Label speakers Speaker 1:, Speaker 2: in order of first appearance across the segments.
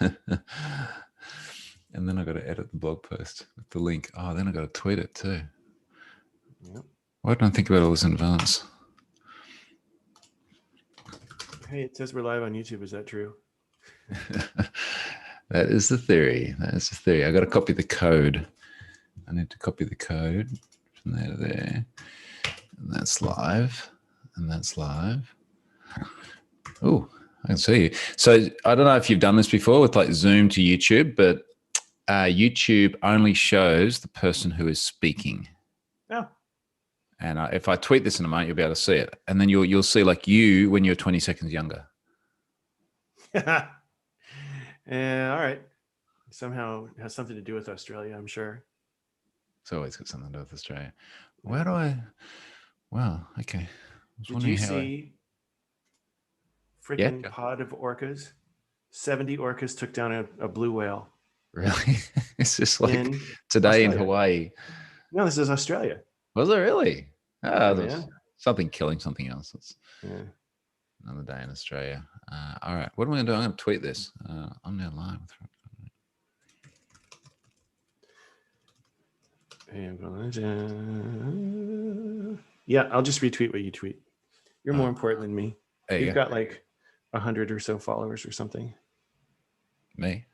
Speaker 1: And then I got to edit the blog post with the link. Oh, then I got to tweet it too.
Speaker 2: Yep.
Speaker 1: Why didn't I think about all this in advance?
Speaker 2: Hey, it says we're live on YouTube. Is that true?
Speaker 1: That is the theory. That is the theory. I got to copy the code. I need to copy the code from there to there. And that's live. And that's live. Oh, I can see you. So I don't know if you've done this before with like Zoom to YouTube, but YouTube only shows the person who is speaking.
Speaker 2: Oh.
Speaker 1: And if I tweet this in a moment, you'll be able to see it. And then you'll see like you when you're 20 seconds younger.
Speaker 2: Yeah, all right. Somehow it has something to do with Australia, I'm sure.
Speaker 1: It's always got something to do with Australia. Where do I? Wow. Okay.
Speaker 2: Did you see freaking pod of orcas? 70 orcas took down a blue whale.
Speaker 1: Really? It's just like today in Hawaii.
Speaker 2: No, this is Australia.
Speaker 1: Was it really? Oh,
Speaker 2: yeah.
Speaker 1: Something killing something else. It's another day in Australia. All right. What am I going to do? I'm going to tweet this. I'm now live.
Speaker 2: Yeah, I'll just retweet what you tweet. You're more important than me. You've got like 100 or so followers or something.
Speaker 1: Me?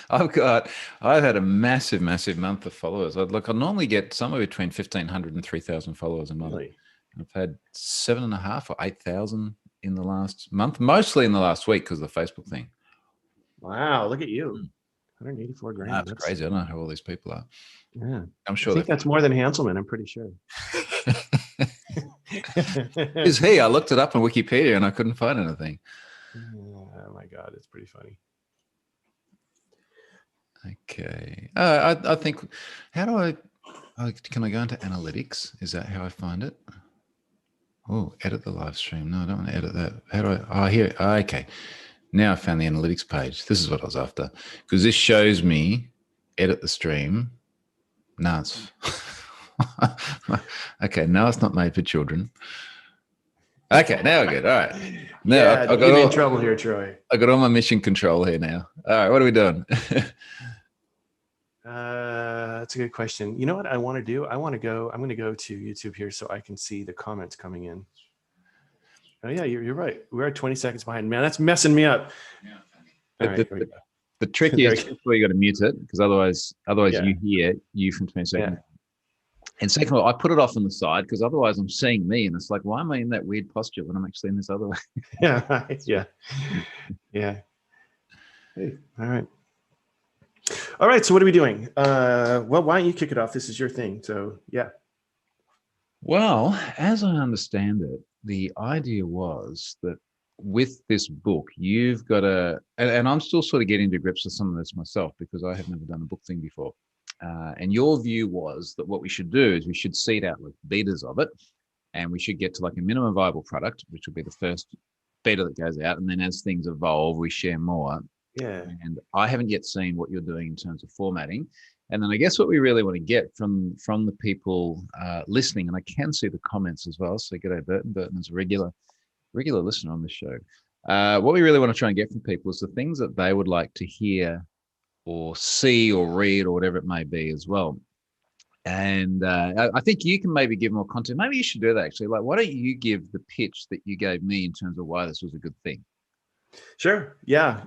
Speaker 1: I've had a massive month of followers. I normally get somewhere between 1,500 and 3,000 followers a month.
Speaker 2: Really?
Speaker 1: I've had 7,500 or 8,000 in the last month, mostly in the last week because of the Facebook thing.
Speaker 2: Wow, look at you. 184 grand.
Speaker 1: That's crazy. I don't know who all these people are.
Speaker 2: Yeah.
Speaker 1: I'm sure.
Speaker 2: I think that's more than Hanselman, I'm pretty sure.
Speaker 1: Who's he? I looked it up on Wikipedia and I couldn't find anything.
Speaker 2: Oh my God, it's pretty funny.
Speaker 1: Okay. I think, how do can I go into analytics? Is that how I find it? Oh, edit the live stream. No, I don't want to edit that. How do I, here. Okay. Now I found the analytics page. This is what I was after. Because this shows me edit the stream. No, it's, okay. No, it's not made for children. Okay, now we're good. All right. Now
Speaker 2: I got in trouble here, Troy.
Speaker 1: I got all my mission control here now. All right, what are we doing?
Speaker 2: That's a good question. You know what I want to do? I'm going to go to YouTube here so I can see the comments coming in. Oh yeah, you're right. We're 20 seconds behind. Man, that's messing me up.
Speaker 1: Yeah. The trick is before you got to mute it because otherwise you hear you from 20 seconds. And second of all, I put it off on the side because otherwise I'm seeing me and it's like, why am I in that weird posture when I'm actually in this other way?
Speaker 2: Yeah. Hey, all right. So what are we doing? Well, why don't you kick it off? This is your thing. So yeah.
Speaker 1: Well, as I understand it, the idea was that with this book, you've got and I'm still sort of getting to grips with some of this myself because I have never done a book thing before. And your view was that what we should do is we should seed out like betas of it and we should get to like a minimum viable product, which will be the first beta that goes out. And then as things evolve, we share more.
Speaker 2: Yeah.
Speaker 1: And I haven't yet seen what you're doing in terms of formatting. And then I guess what we really want to get from the people listening, and I can see the comments as well. So g'day Burton. Burton is a regular listener on this show. What we really want to try and get from people is the things that they would like to hear or see or read or whatever it may be as well. And I think you can maybe give more content. Maybe you should do that actually. Like, why don't you give the pitch that you gave me in terms of why this was a good thing?
Speaker 2: Sure. Yeah.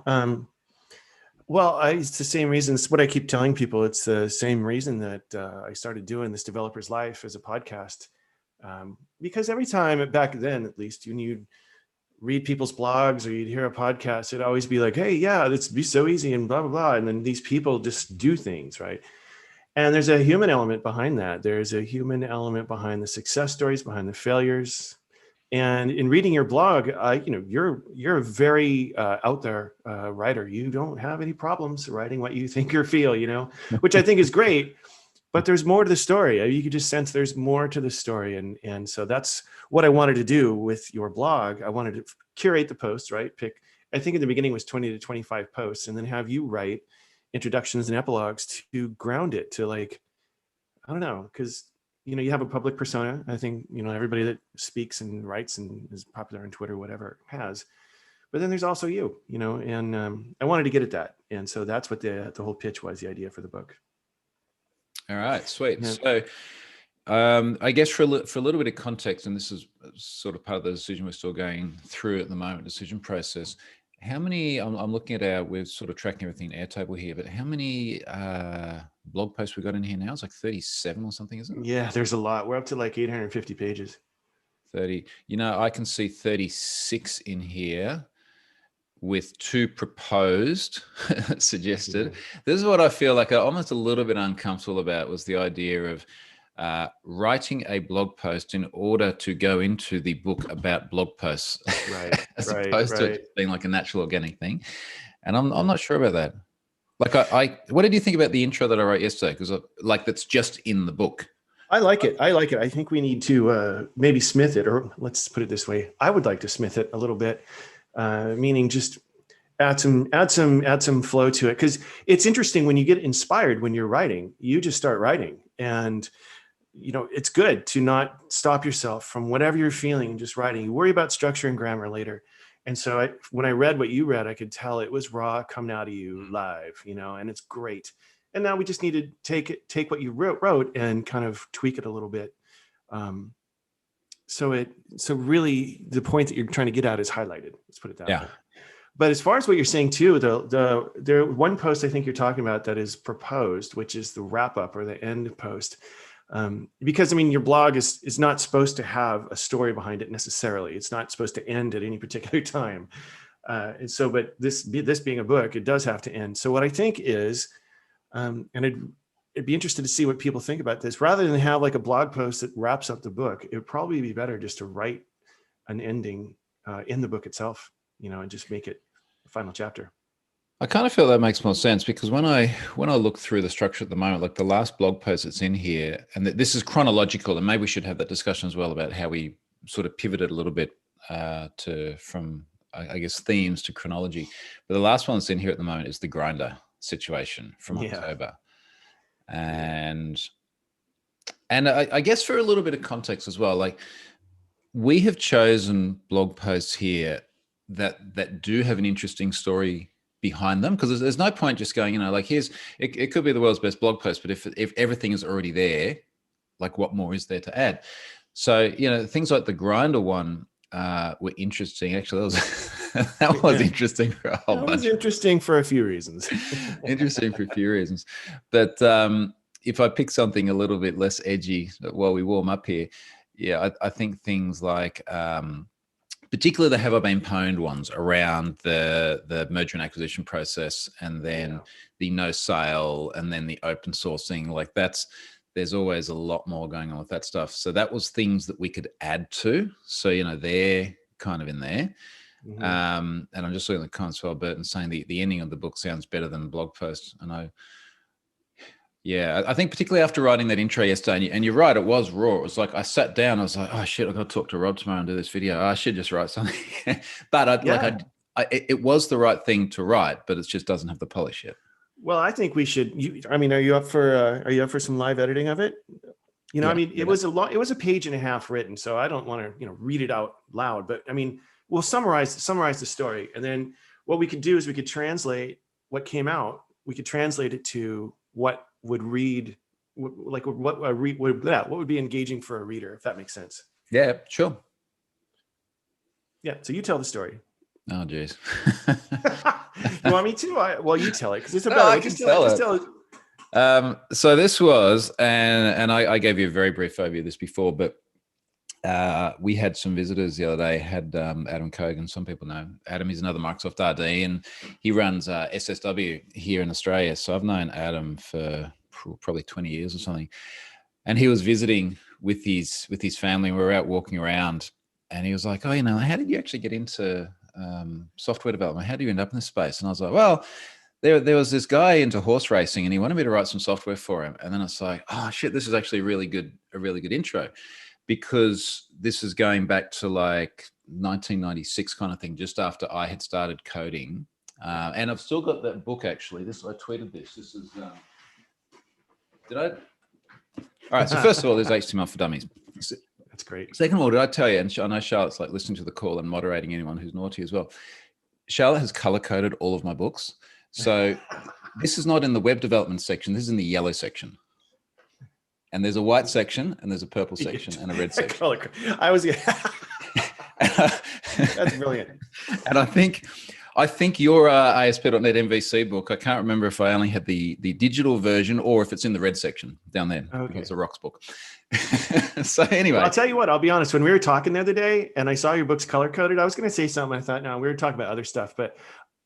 Speaker 2: Well, it's the same reason. It's what I keep telling people. It's the same reason that I started doing this Developer's Life as a podcast. Because every time, back then at least, when you'd read people's blogs or you'd hear a podcast, it'd always be like, hey, yeah, this be so easy and blah, blah, blah. And then these people just do things, right? And there's a human element behind that. There's a human element behind the success stories, behind the failures. And in reading your blog, you're a very out there writer. You don't have any problems writing what you think or feel, which I think is great. But there's more to the story. You could just sense there's more to the story. And so that's what I wanted to do with your blog. I wanted to curate the posts, right? I think in the beginning was 20 to 25 posts, and then have you write introductions and epilogues to ground it to like, I don't know, because you have a public persona. I think, everybody that speaks and writes and is popular on Twitter, whatever, has. but then there's also you, and I wanted to get at that. And so that's what the whole pitch was, the idea for the book.
Speaker 1: All right, sweet.
Speaker 2: Yeah.
Speaker 1: So I guess for a little bit of context, and this is sort of part of the decision we're still going through at the moment, decision process. How many, I'm looking at we're sort of tracking everything in Airtable here, but how many blog posts we got in here now? It's like 37 or something, isn't it?
Speaker 2: Yeah, there's a lot. We're up to like 850 pages.
Speaker 1: 30. I can see 36 in here with 2 proposed suggested. This is what I feel like I'm almost a little bit uncomfortable about, was the idea of writing a blog post in order to go into the book about blog posts,
Speaker 2: right?
Speaker 1: as opposed to it being like a natural organic thing. And I'm not sure about that. Like what did you think about the intro that I wrote yesterday? Because like that's just in the book.
Speaker 2: I like it. I think we need to maybe smith it, or let's put it this way. I would like to smith it a little bit, meaning just add some flow to it. Because it's interesting when you get inspired when you're writing, you just start writing, and it's good to not stop yourself from whatever you're feeling and just writing. You worry about structure and grammar later. And so when I read what you read, I could tell it was raw coming out of you live, and it's great. And now we just need to take what you wrote and kind of tweak it a little bit. So really the point that you're trying to get at is highlighted. Let's put it that way. But as far as what you're saying too, the one post I think you're talking about that is proposed, which is the wrap up or the end post. Because your blog is not supposed to have a story behind it necessarily. It's not supposed to end at any particular time. And so, but this being a book, it does have to end. So what I think is, and I'd be interested to see what people think about this. Rather than have like a blog post that wraps up the book, it would probably be better just to write an ending in the book itself, and just make it the final chapter.
Speaker 1: I kind of feel that makes more sense, because when I look through the structure at the moment, like the last blog post that's in here, and this is chronological, and maybe we should have that discussion as well about how we sort of pivoted a little bit from I guess themes to chronology. But the last one that's in here at the moment is the grinder situation from October. And I guess for a little bit of context as well, like we have chosen blog posts here that do have an interesting story behind them, because there's no point just going, like it could be the world's best blog post, but if everything is already there, like what more is there to add? So, things like the grinder one were interesting. Actually, that was interesting for a whole bunch. That was
Speaker 2: interesting for a few reasons.
Speaker 1: Interesting for a few reasons. But if I pick something a little bit less edgy while we warm up here, I think things like particularly the have I been pwned ones around the merger and acquisition process, and then the no sale, and then the open sourcing, like there's always a lot more going on with that stuff. So that was things that we could add to. So, they're kind of in there. Mm-hmm. And I'm just looking at the comments for Burton saying the ending of the book sounds better than the blog post. And I think particularly after writing that intro yesterday, and you're right, it was raw. It was like I sat down, I was like, oh shit, I've got to talk to Rob tomorrow and do this video. I should just write something. But it was the right thing to write, but it just doesn't have the polish yet.
Speaker 2: Well, I think we should. Are you up for some live editing of it? It was a page and a half written, so I don't want to read it out loud. But we'll summarize the story, and then what we could do is we could translate what came out. We could translate it to what would read, like what would be engaging for a reader, if that makes sense.
Speaker 1: Yeah, sure.
Speaker 2: Yeah. So you tell the story.
Speaker 1: Oh, geez.
Speaker 2: You want me to? Well, you tell it, because it's about.
Speaker 1: I can tell it. So this was, and I gave you a very brief overview of this before, but we had some visitors the other day. Had Adam Kogan. Some people know Adam. He's another Microsoft RD, and he runs SSW here in Australia. So I've known Adam for probably 20 years or something. And he was visiting with his family, and we were out walking around, and he was like, "Oh, how did you actually get into software development? How do you end up in this space?" And I was like, "Well, there was this guy into horse racing, and he wanted me to write some software for him." And then it's like, "Oh shit, this is actually a really good intro." Because this is going back to like 1996 kind of thing, just after I had started coding. And I've still got that book, actually. I tweeted this. This is, All right, so first of all, there's HTML for Dummies.
Speaker 2: That's great.
Speaker 1: Second of all, did I tell you, and I know Charlotte's like listening to the call and moderating anyone who's naughty as well. Charlotte has color coded all of my books. So this is not in the web development section. This is in the yellow section. And there's a white section, and there's a purple section, and a red section.
Speaker 2: I was. That's brilliant.
Speaker 1: And I think your ASP.NET MVC book, I can't remember if I only had the digital version or if it's in the red section down there. Okay. It's a Rocks book. So anyway.
Speaker 2: Well, I'll tell you what, I'll be honest. When we were talking the other day and I saw your books color-coded, I was going to say something. I thought, no, we were talking about other stuff. But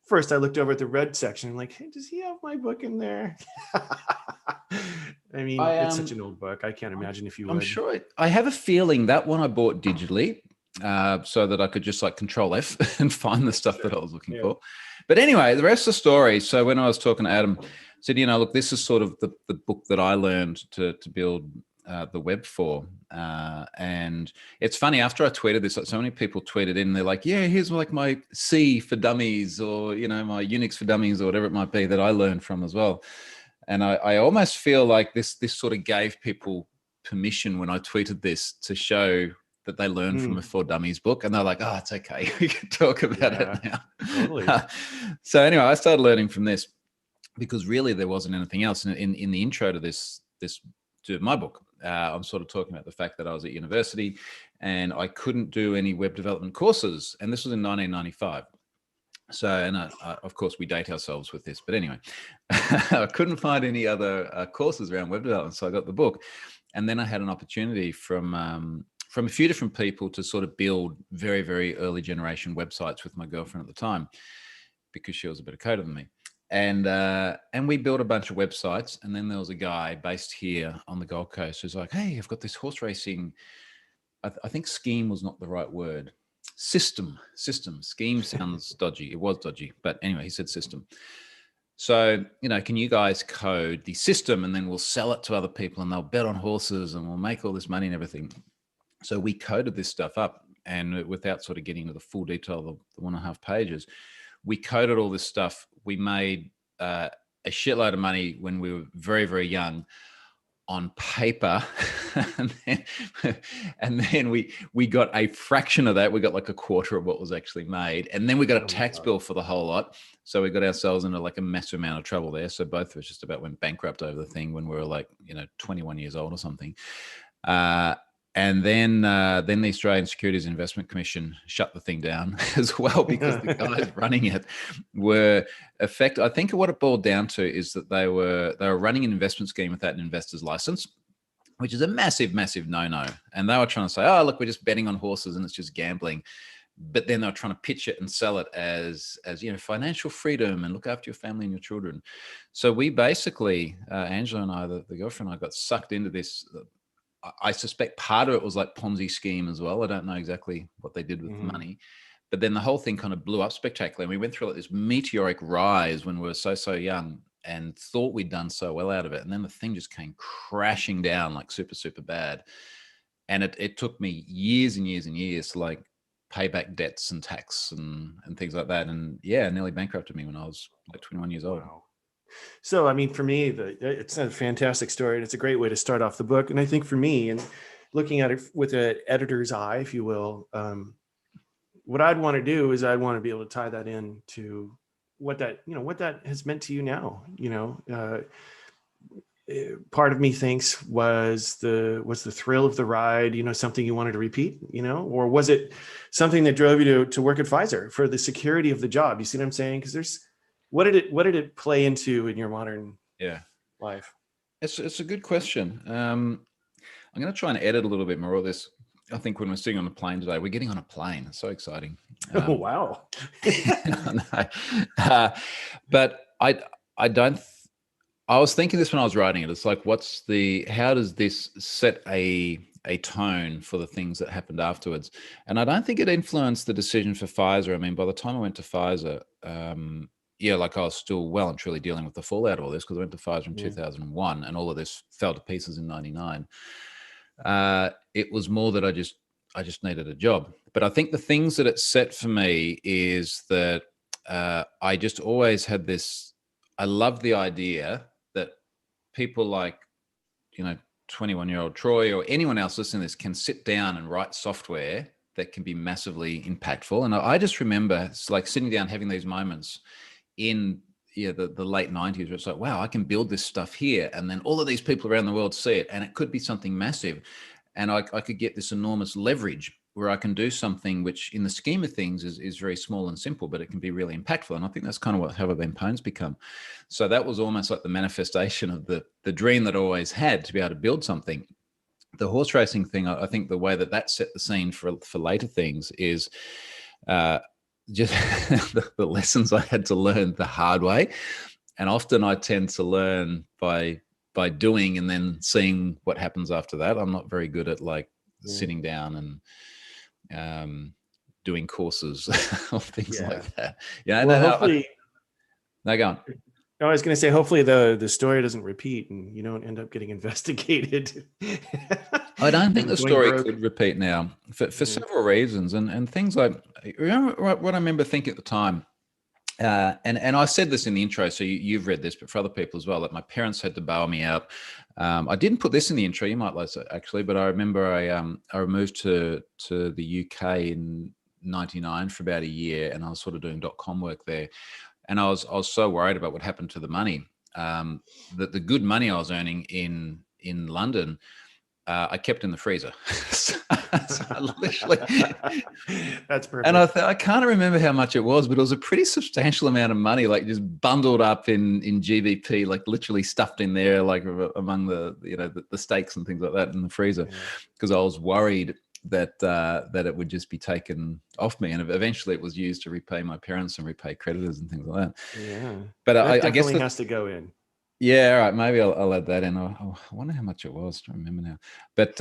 Speaker 2: first I looked over at the red section. I'm like, hey, does he have my book in there? I mean, it's such an old book. I can't imagine if you would.
Speaker 1: I'm sure. I have a feeling that one I bought digitally. So that I could just like Control F and find the stuff that I was looking for. But anyway, the rest of the story. So when I was talking to Adam, I said, look, this is sort of the book that I learned to build the web for. And it's funny, after I tweeted this, like so many people tweeted in, they're like, yeah, here's like my C for Dummies or, my Unix for Dummies or whatever it might be that I learned from as well. And I almost feel like this sort of gave people permission when I tweeted this to show that they learned from a For Dummies book, and they're like, oh, it's okay. We can talk about it now.
Speaker 2: Totally.
Speaker 1: So anyway, I started learning from this because really there wasn't anything else. In the intro to to my book, I'm sort of talking about the fact that I was at university and I couldn't do any web development courses. And this was in 1995. So, and of course we date ourselves with this, but anyway, I couldn't find any other courses around web development. So I got the book, and then I had an opportunity from a few different people to sort of build very, very early generation websites with my girlfriend at the time, because she was a better coder than me. And we built a bunch of websites. And then there was a guy based here on the Gold Coast who's like, hey, I've got this horse racing. I think scheme was not the right word. System. Scheme sounds dodgy. It was dodgy. But anyway, he said system. So, can you guys code the system and then we'll sell it to other people and they'll bet on horses and we'll make all this money and everything. So we coded this stuff up, and without sort of getting into the full detail of the 1.5 pages, we coded all this stuff. We made a shitload of money when we were very, very young on paper. and then we got a fraction of that. We got like a quarter of what was actually made. And then we got a tax bill for the whole lot. So we got ourselves into like a massive amount of trouble there. So both of us just about went bankrupt over the thing when we were like, 21 years old or something. And then the Australian Securities Investment Commission shut the thing down as well, because the guys running it were effective. I think what it boiled down to is that they were running an investment scheme without an investor's license, which is a massive, massive no-no. And they were trying to say, oh, look, we're just betting on horses and it's just gambling. But then they were trying to pitch it and sell it as financial freedom and look after your family and your children. So we basically, Angela and I, the girlfriend and I, got sucked into this. I suspect part of it was like Ponzi scheme as well. I don't know exactly what they did with the money, but then the whole thing kind of blew up spectacularly. And we went through like this meteoric rise when we were so young and thought we'd done so well out of it. And then the thing just came crashing down like super, super bad. And it took me years and years and years to like pay back debts and tax and things like that. And yeah, nearly bankrupted me when I was like 21 years old.
Speaker 2: Wow. So, I mean, for me, it's a fantastic story, and it's a great way to start off the book. And I think for me, and looking at it with an editor's eye, if you will, what I'd want to do is I'd want to be able to tie that in to what that has meant to you now. Part of me thinks was the thrill of the ride, something you wanted to repeat, or was it something that drove you to work at Pfizer for the security of the job? You see what I'm saying? Because what did it play into in your modern life?
Speaker 1: It's a good question. I'm going to try and edit a little bit more of this. I think when we're sitting on a plane today, we're getting on a plane. It's so exciting.
Speaker 2: Oh, wow.
Speaker 1: But I don't. I was thinking this when I was writing it. It's like, how does this set a tone for the things that happened afterwards? And I don't think it influenced the decision for Pfizer. I mean, by the time I went to Pfizer, like I was still well and truly dealing with the fallout of all this, because I went to Pfizer in 2001 and all of this fell to pieces in 99. It was more that I just needed a job. But I think the things that it set for me is that I just always had this, I love the idea that people like, 21-year-old Troy or anyone else listening to this can sit down and write software that can be massively impactful. And I just remember it's like sitting down, having these moments in the late 90s, where it's like, wow, I can build this stuff here. And then all of these people around the world see it, and it could be something massive. And I could get this enormous leverage where I can do something which in the scheme of things is very small and simple, but it can be really impactful. And I think that's kind of how then Pones become. So that was almost like the manifestation of the dream that I always had to be able to build something. The horse racing thing, I think the way that set the scene for later things is just the lessons I had to learn the hard way. And often I tend to learn by doing and then seeing what happens after that. I'm not very good at sitting down and doing courses or things like that. Yeah.
Speaker 2: Well, hopefully.
Speaker 1: No, go on.
Speaker 2: I was going to say, hopefully the story doesn't repeat and you don't end up getting investigated.
Speaker 1: I don't think the story could repeat now for several reasons. And things like, remember what I remember thinking at the time, and I said this in the intro, so you've read this, but for other people as well, that my parents had to bail me out. I didn't put this in the intro, you might like it actually, but I remember I moved to the UK in 99 for about a year, and I was sort of doing .com work there. And I was so worried about what happened to the money, that the good money I was earning in London, I kept in the freezer. So literally,
Speaker 2: that's perfect.
Speaker 1: And I can't remember how much it was, but it was a pretty substantial amount of money, like just bundled up in GBP, like literally stuffed in there, like among the steaks and things like that in the freezer, because I was worried that it would just be taken off me, and eventually it was used to repay my parents and repay creditors and things like that.
Speaker 2: Yeah,
Speaker 1: but
Speaker 2: I guess it has to go in.
Speaker 1: Yeah, all right. Maybe I'll add that in. I wonder how much it was. I don't remember now. But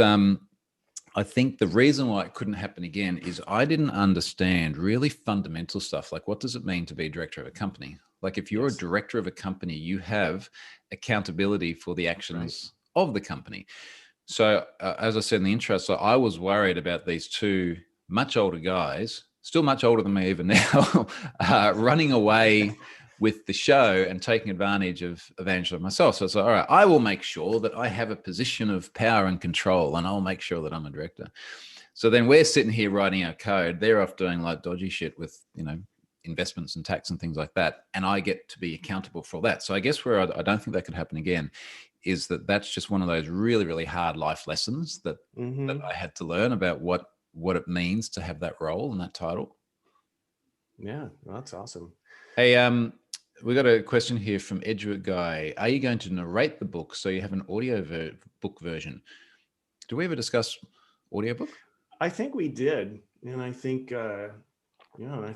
Speaker 1: I think the reason why it couldn't happen again is I didn't understand really fundamental stuff, like what does it mean to be a director of a company? Like if you're a director of a company, you have accountability for the actions of the company. So as I said in the intro, so I was worried about these two much older guys, still much older than me even now, running away with the show and taking advantage of Angela myself. So it's like, all right, I will make sure that I have a position of power and control, and I'll make sure that I'm a director. So then we're sitting here writing our code. They're off doing like dodgy shit with, investments and tax and things like that. And I get to be accountable for that. So I guess where I don't think that could happen again is that's just one of those really, really hard life lessons that I had to learn about what it means to have that role and that title.
Speaker 2: Yeah, well, that's awesome.
Speaker 1: Hey, we got a question here from Edgewood Guy. Are you going to narrate the book so you have an audio book version? Do we ever discuss audiobook?
Speaker 2: I think we did, and I think I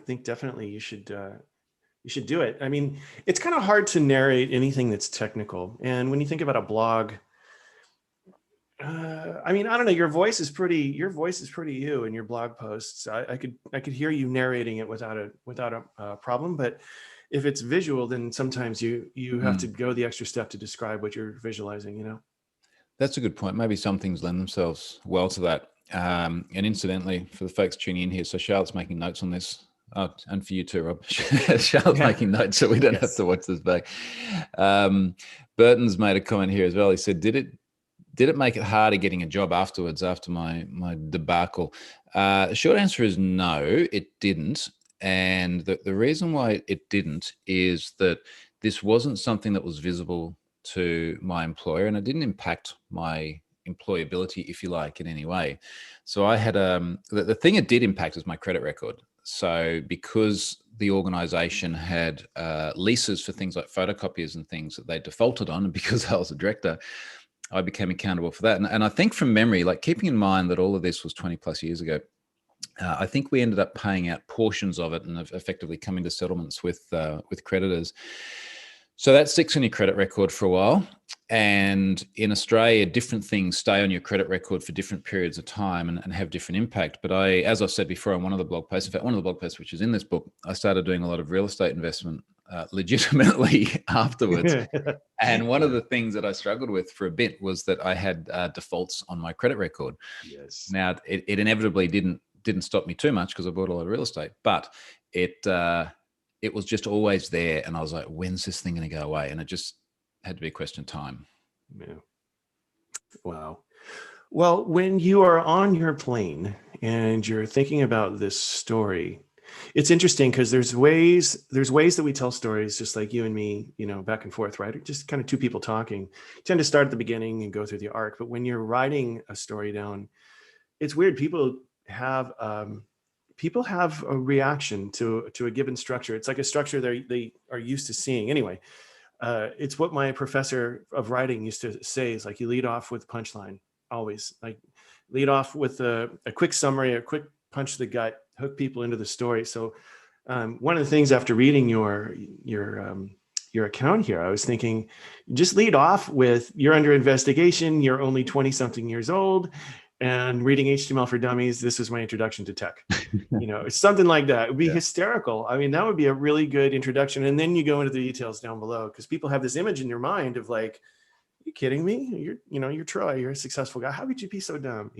Speaker 2: think definitely you should do it. I mean, it's kind of hard to narrate anything that's technical, and when you think about a blog, I mean, I don't know. Your voice is pretty you in your blog posts. I could hear you narrating it without a problem, but if it's visual, then sometimes you have to go the extra step to describe what you're visualizing,
Speaker 1: That's a good point. Maybe some things lend themselves well to that. And incidentally, for the folks tuning in here, so Charlotte's making notes on this. Oh, and for you too, Rob. Charlotte's making notes so we don't have to watch this back. Burton's made a comment here as well. He said, did it make it harder getting a job afterwards after my debacle? The short answer is no, it didn't. And the reason why it didn't is that this wasn't something that was visible to my employer, and it didn't impact my employability, if you like, in any way. So I had the thing it did impact was my credit record. So because the organization had leases for things like photocopiers and things that they defaulted on, and because I was a director, I became accountable for that. And I think from memory, like keeping in mind that all of this was 20 plus years ago, I think we ended up paying out portions of it and effectively coming to settlements with creditors. So that sticks on your credit record for a while. And in Australia, different things stay on your credit record for different periods of time and have different impact. But as I've said before on one of the blog posts, in fact, one of the blog posts, which is in this book, I started doing a lot of real estate investment legitimately afterwards. And one of the things that I struggled with for a bit was that I had defaults on my credit record.
Speaker 2: Yes.
Speaker 1: Now, it inevitably didn't stop me too much because I bought a lot of real estate, but it was just always there. And I was like, when's this thing going to go away? And it just had to be a question of time.
Speaker 2: Yeah. Wow. Well, when you are on your plane and you're thinking about this story, it's interesting because there's ways that we tell stories, just like you and me, back and forth, right? Just kind of two people talking. You tend to start at the beginning and go through the arc. But when you're writing a story down, it's weird. Have people have a reaction to a given structure. It's like a structure they are used to seeing. Anyway, it's what my professor of writing used to say, is like, you lead off with punchline, always. Like, lead off with a quick summary, a quick punch to the gut, hook people into the story. So one of the things after reading your account here, I was thinking, just lead off with, you're under investigation, you're only 20 something years old, and reading HTML for Dummies, this is my introduction to tech. It's something like that. It would be hysterical. I mean, that would be a really good introduction. And then you go into the details down below, because people have this image in their mind of like, are you kidding me? You're Troy, you're a successful guy. How could you be so dumb?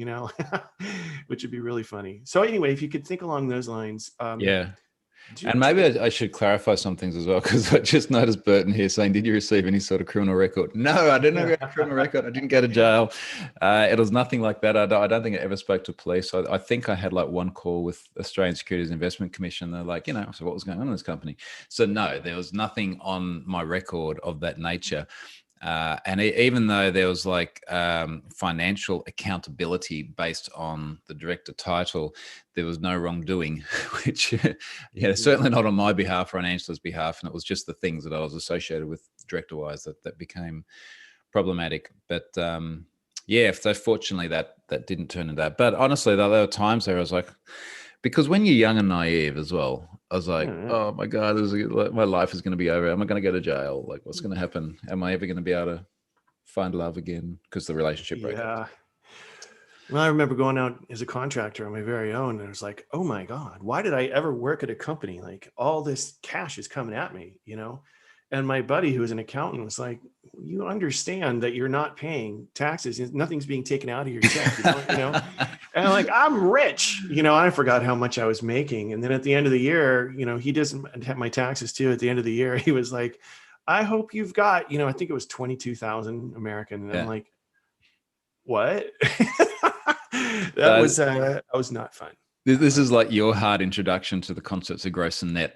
Speaker 2: Which would be really funny. So anyway, if you could think along those lines.
Speaker 1: Yeah. And maybe I should clarify some things as well, because I just noticed Burton here saying, did you receive any sort of criminal record? No, I didn't have a criminal record. I didn't go to jail. It was nothing like that. I don't think I ever spoke to police. I think I had like one call with Australian Securities Investment Commission. They're like, so what was going on in this company? So no, there was nothing on my record of that nature. And even though there was like financial accountability based on the director title, there was no wrongdoing, which, certainly not on my behalf or on Angela's behalf. And it was just the things that I was associated with director-wise that became problematic. But so fortunately that didn't turn into that. But honestly, there were times where I was like, because when you're young and naive as well, I was like, oh my God, my life is going to be over. Am I going to go to jail? Like, what's going to happen? Am I ever going to be able to find love again? Because the relationship broke up.
Speaker 2: Well, I remember going out as a contractor on my very own, and I was like, oh my God, why did I ever work at a company? Like, all this cash is coming at me, And my buddy, who was an accountant, was like, you understand that you're not paying taxes. Nothing's being taken out of your check, And I'm like, I'm rich, I forgot how much I was making. And then at the end of the year, he doesn't have my taxes too. At the end of the year, he was like, I hope you've got, I think it was 22,000 American. And I'm like, what? That was not fun.
Speaker 1: This is like your hard introduction to the concepts of gross and net.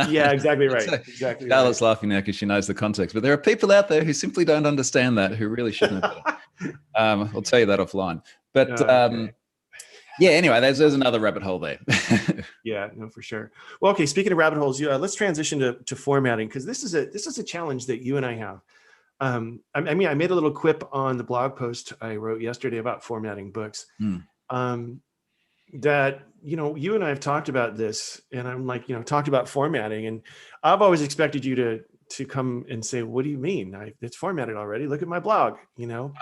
Speaker 2: Yeah, exactly right. Exactly.
Speaker 1: Charlotte's laughing now because she knows the context, but there are people out there who simply don't understand that, who really shouldn't have. I'll tell you that offline. But anyway, there's another rabbit hole there.
Speaker 2: Yeah, no, for sure. Well, okay. Speaking of rabbit holes, let's transition to formatting, because this is a challenge that you and I have. I made a little quip on the blog post I wrote yesterday about formatting books. That, you and I have talked about this, and I'm like, talked about formatting, and I've always expected you to come and say, what do you mean? It's formatted already. Look at my blog, I
Speaker 1: know.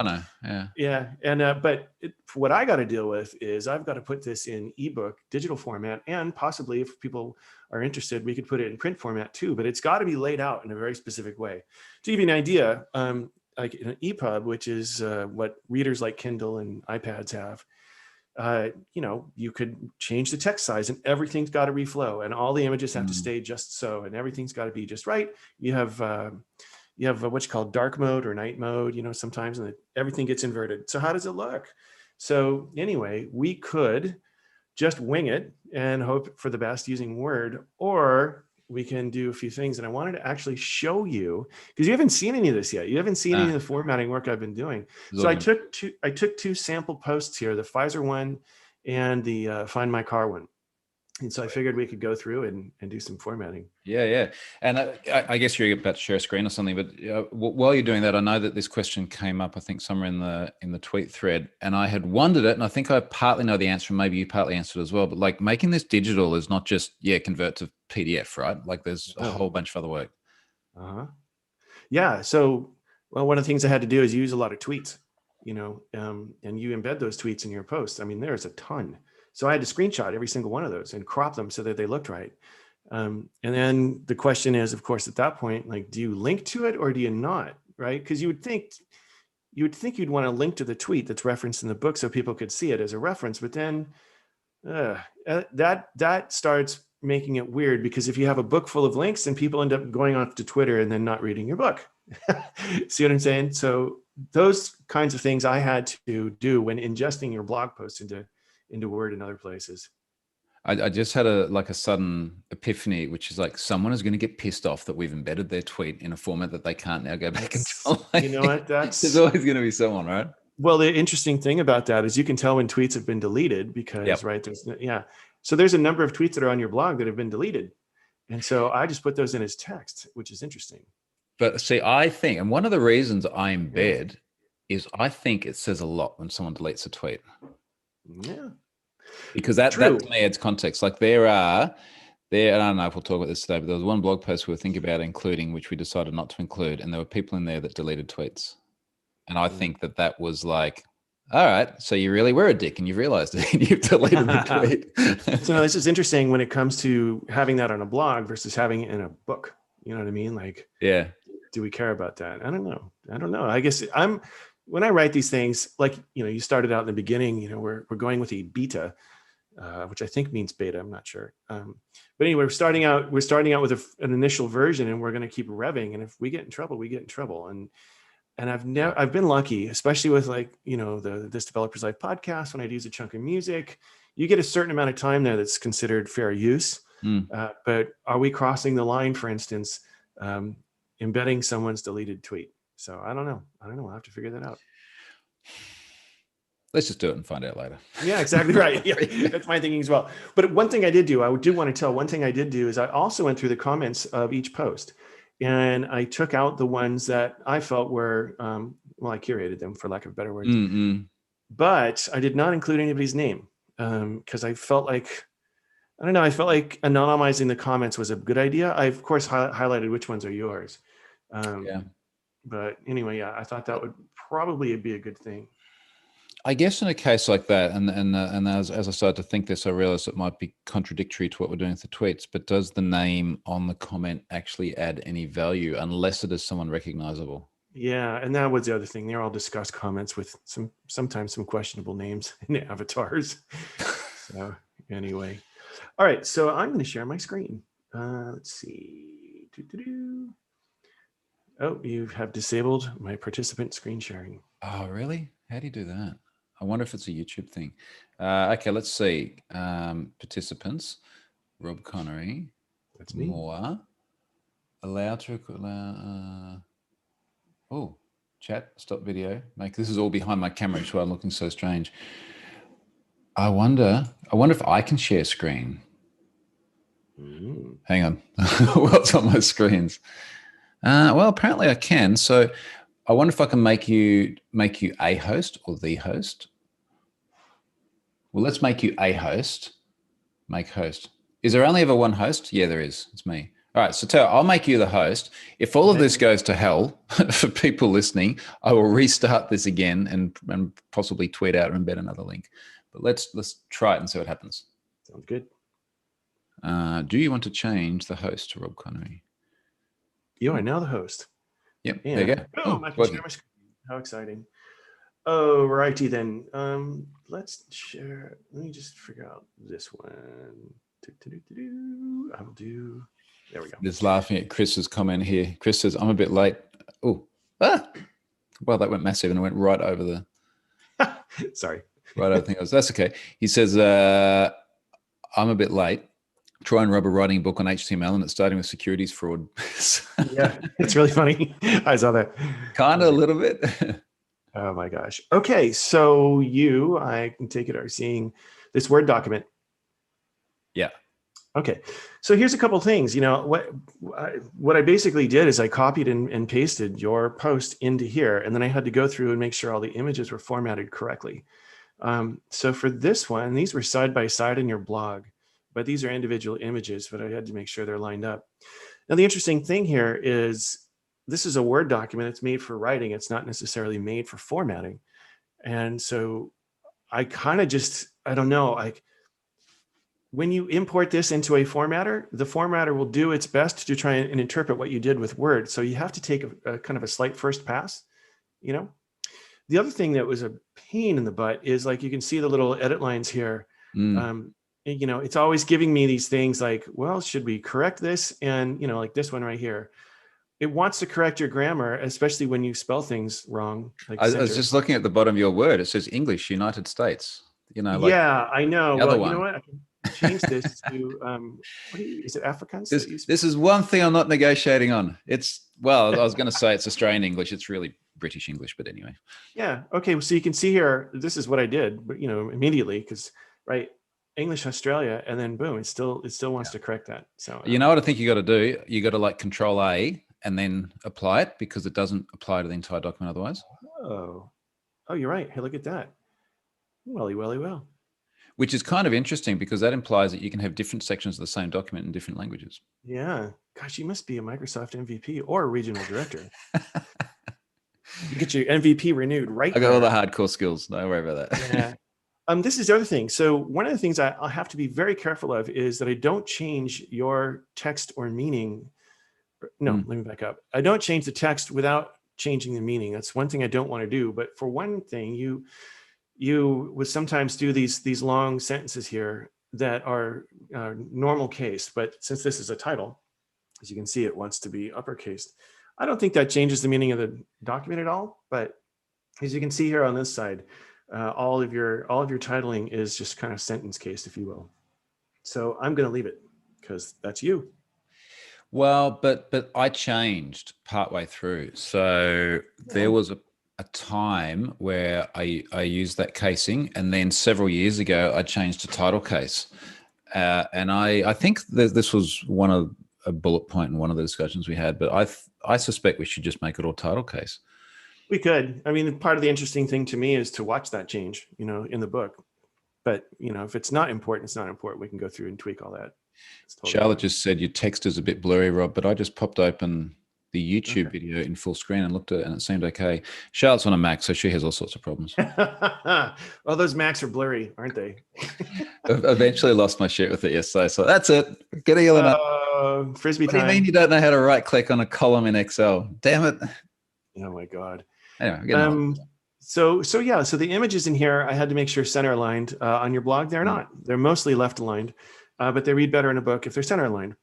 Speaker 1: Yeah.
Speaker 2: Yeah. And, but what I got to deal with is I've got to put this in ebook digital format, and possibly, if people are interested, we could put it in print format too, but it's got to be laid out in a very specific way. To give you an idea, like an Epub, which is what readers like Kindle and iPads have, you could change the text size, and everything's got to reflow, and all the images have to stay just so, and everything's got to be just right. You have what's called dark mode or night mode, sometimes, and everything gets inverted. So how does it look? So anyway, we could just wing it and hope for the best using Word, or we can do a few things. And I wanted to actually show you, because you haven't seen any of this yet. You haven't seen any of the formatting work I've been doing. So I took two sample posts here, the Pfizer one and the Find My Car one. And so I figured we could go through and do some formatting.
Speaker 1: Yeah. And I guess you're about to share a screen or something, but while you're doing that, I know that this question came up, I think somewhere in the tweet thread, and I had wondered it, and I think I partly know the answer, and maybe you partly answered as well, but like making this digital is not just, convert to PDF, right? Like there's a whole bunch of other work.
Speaker 2: Yeah. So, well, one of the things I had to do is use a lot of tweets, and you embed those tweets in your posts. I mean, there's a ton. So I had to screenshot every single one of those and crop them so that they looked right. And then the question is, of course, at that point, like, do you link to it or do you not? Right? Because you would think you'd want to link to the tweet that's referenced in the book so people could see it as a reference. But then that starts making it weird, because if you have a book full of links, then people end up going off to Twitter and then not reading your book. See what I'm saying? So those kinds of things I had to do when ingesting your blog post into into Word and other places.
Speaker 1: I just had a sudden epiphany, which is like someone is going to get pissed off that we've embedded their tweet in a format that they can't now go back and tell.
Speaker 2: You know what?
Speaker 1: There's always going to be someone, right?
Speaker 2: Well, the interesting thing about that is you can tell when tweets have been deleted because, right, so there's a number of tweets that are on your blog that have been deleted. And so I just put those in as text, which is interesting.
Speaker 1: But see, I think, and one of the reasons I embed is I think it says a lot when someone deletes a tweet.
Speaker 2: Yeah.
Speaker 1: Because that to me adds context. Like there, I don't know if we'll talk about this today, but there was one blog post we were thinking about including, which we decided not to include. And there were people in there that deleted tweets. And I think that was like, all right, so you really were a dick and you realized it and you've deleted the tweet.
Speaker 2: So this is interesting when it comes to having that on a blog versus having it in a book. You know what I mean? Like,
Speaker 1: yeah.
Speaker 2: Do we care about that? I don't know. I guess when I write these things, like, you started out in the beginning, we're going with a beta, which I think means beta. I'm not sure. But anyway, we're starting out with an initial version and we're going to keep revving. And if we get in trouble, we get in trouble. And I've been lucky, especially with This Developer's Life podcast, when I'd use a chunk of music, you get a certain amount of time there that's considered fair use. But are we crossing the line, for instance, embedding someone's deleted tweet? So I don't know. I'll have to figure that out.
Speaker 1: Let's just do it and find out later.
Speaker 2: Yeah, exactly right. Yeah, that's my thinking as well. But one thing I did do is I also went through the comments of each post. And I took out the ones that I felt were, I curated them, for lack of a better word. But I did not include anybody's name because I felt like, anonymizing the comments was a good idea. I, of course, highlighted which ones are yours. But anyway, I thought that would probably be a good thing.
Speaker 1: I guess in a case like that, and as I started to think this, I realized it might be contradictory to what we're doing with the tweets, but does the name on the comment actually add any value unless it is someone recognizable?
Speaker 2: Yeah, and that was the other thing. They're all discussed comments with sometimes some questionable names and avatars. So anyway. All right, so I'm going to share my screen. Let's see. Oh, you have disabled my participant screen sharing.
Speaker 1: Oh, really? How do you do that? I wonder if it's a YouTube thing. Okay, let's see. Participants, Rob Conery.
Speaker 2: That's me.
Speaker 1: More. Oh, chat, stop video. This is all behind my camera, which is why I'm looking so strange. I wonder if I can share screen. Hang on. What's on my screens? Well, apparently I can. So I wonder if I can make you a host or the host. Well, let's make you a host. Make host. Is there only ever one host? Yeah, there is. It's me. All right. So I'll make you the host. If all of this goes to hell for people listening, I will restart this again and possibly tweet out or embed another link. But let's try it and see what happens.
Speaker 2: Sounds good.
Speaker 1: Do you want to change the host to Rob Conery?
Speaker 2: You are now the host.
Speaker 1: Yep. There you go.
Speaker 2: I can share my screen. How exciting. Oh, righty then. Let's share. Let me just figure out this one. I will do. There we go.
Speaker 1: Just laughing at Chris's comment here. Chris says, I'm a bit late. Oh, well, that went massive and it went right over the.
Speaker 2: Sorry.
Speaker 1: Right, I think it was. That's okay. He says, I'm a bit late. Try and rub a writing book on HTML and it's starting with securities fraud.
Speaker 2: Yeah, it's really funny. I saw that.
Speaker 1: Kind of a little bit.
Speaker 2: Oh my gosh. Okay, so I can take it, are seeing this Word document.
Speaker 1: Yeah.
Speaker 2: Okay, so here's a couple of things. What I basically did is I copied and pasted your post into here, and then I had to go through and make sure all the images were formatted correctly. So for this one, these were side by side in your blog, but these are individual images, but I had to make sure they're lined up. Now, the interesting thing here is this is a Word document. It's made for writing. It's not necessarily made for formatting. And so I kind of I don't know, like when you import this into a formatter, the formatter will do its best to try and interpret what you did with Word. So you have to take a kind of a slight first pass, The other thing that was a pain in the butt is, like, you can see the little edit lines here. It's always giving me these things like, well, should we correct this? And, like this one right here, it wants to correct your grammar, especially when you spell things wrong. Like
Speaker 1: I was just looking at the bottom of your Word. It says English, United States. like
Speaker 2: Yeah, I know.
Speaker 1: the other
Speaker 2: Well, you know
Speaker 1: one.
Speaker 2: what? I can change this to is it Afrikaans that you speak?
Speaker 1: This is one thing I'm not negotiating on. Well, I was going to say it's Australian English. It's really British English, but anyway.
Speaker 2: Yeah. Okay. So you can see here, this is what I did, but immediately, because right, English Australia, and then boom, it still wants to correct that. So
Speaker 1: You know what I think you got to do? You got to like Control A and then apply it, because it doesn't apply to the entire document otherwise.
Speaker 2: oh, you're right. Hey, look at that. Welly, welly, well.
Speaker 1: Which is kind of interesting, because that implies that you can have different sections of the same document in different languages.
Speaker 2: Yeah. Gosh, you must be a Microsoft MVP or a regional director. You get your MVP renewed right
Speaker 1: I got
Speaker 2: there.
Speaker 1: all the hardcore skills. Don't worry about that.
Speaker 2: Yeah. This is the other thing. So one of the things I'll have to be very careful of is that I don't change your text or meaning. No, let me back up. I don't change the text without changing the meaning. That's one thing I don't want to do. But for one thing, you would sometimes do these long sentences here that are normal case. But since this is a title, as you can see, it wants to be uppercased. I don't think that changes the meaning of the document at all. But as you can see here on this side, all of your titling is just kind of sentence cased, if you will. So I'm going to leave it because that's you.
Speaker 1: Well, but I changed partway through. So there was a time where I used that casing, and then several years ago I changed to title case. And I think that this was a bullet point in one of the discussions we had, but I suspect we should just make it all title case.
Speaker 2: We could. I mean, part of the interesting thing to me is to watch that change, in the book. But, if it's not important, it's not important. We can go through and tweak all that. Totally
Speaker 1: Charlotte just said your text is a bit blurry, Rob, but I just popped open the YouTube video in full screen and looked at it, and it seemed okay. Charlotte's on a Mac, so she has all sorts of problems.
Speaker 2: Well, those Macs are blurry, aren't they?
Speaker 1: Eventually lost my shit with it yesterday, so that's it. Get a yelling up.
Speaker 2: Frisbee
Speaker 1: What
Speaker 2: time.
Speaker 1: do you mean you don't know how to right click on a column in Excel? Damn it.
Speaker 2: Oh my God.
Speaker 1: Anyway,
Speaker 2: so the images in here, I had to make sure center aligned. On your blog, they're not. They're mostly left aligned, but they read better in a book if they're center aligned.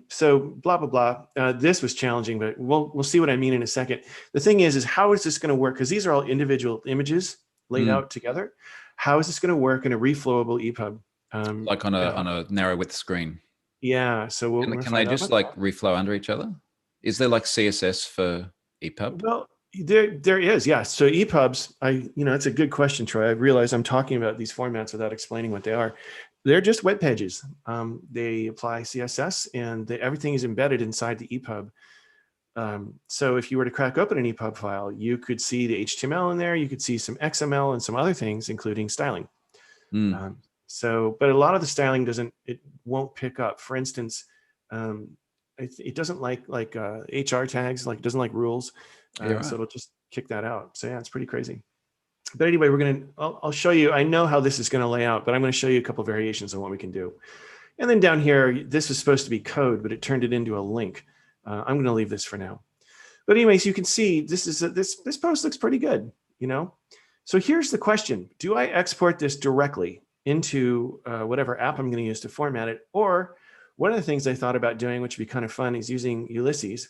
Speaker 2: So blah, blah, blah. This was challenging, but we'll see what I mean in a second. The thing is how is this going to work? Because these are all individual images laid out together. How is this going to work in a reflowable EPUB?
Speaker 1: Like on a narrow width screen.
Speaker 2: Yeah. So
Speaker 1: can they just like reflow under each other? Is there like CSS for EPUB?
Speaker 2: Well, there is, yeah. So EPUBs, it's a good question, Troy. I realize I'm talking about these formats without explaining what they are. They're just web pages. They apply CSS, and everything is embedded inside the EPUB. So if you were to crack open an EPUB file, you could see the HTML in there. You could see some XML and some other things, including styling. But a lot of the styling won't pick up. For instance, it doesn't like HR tags, it doesn't like rules. So it'll just kick that out. So yeah, it's pretty crazy. But anyway, I'll show you. I know how this is going to lay out, but I'm going to show you a couple of variations on what we can do. And then down here, this was supposed to be code, but it turned it into a link. I'm going to leave this for now. But anyways, you can see this post looks pretty good, So here's the question. Do I export this directly into whatever app I'm going to use to format it? Or one of the things I thought about doing, which would be kind of fun, is using Ulysses,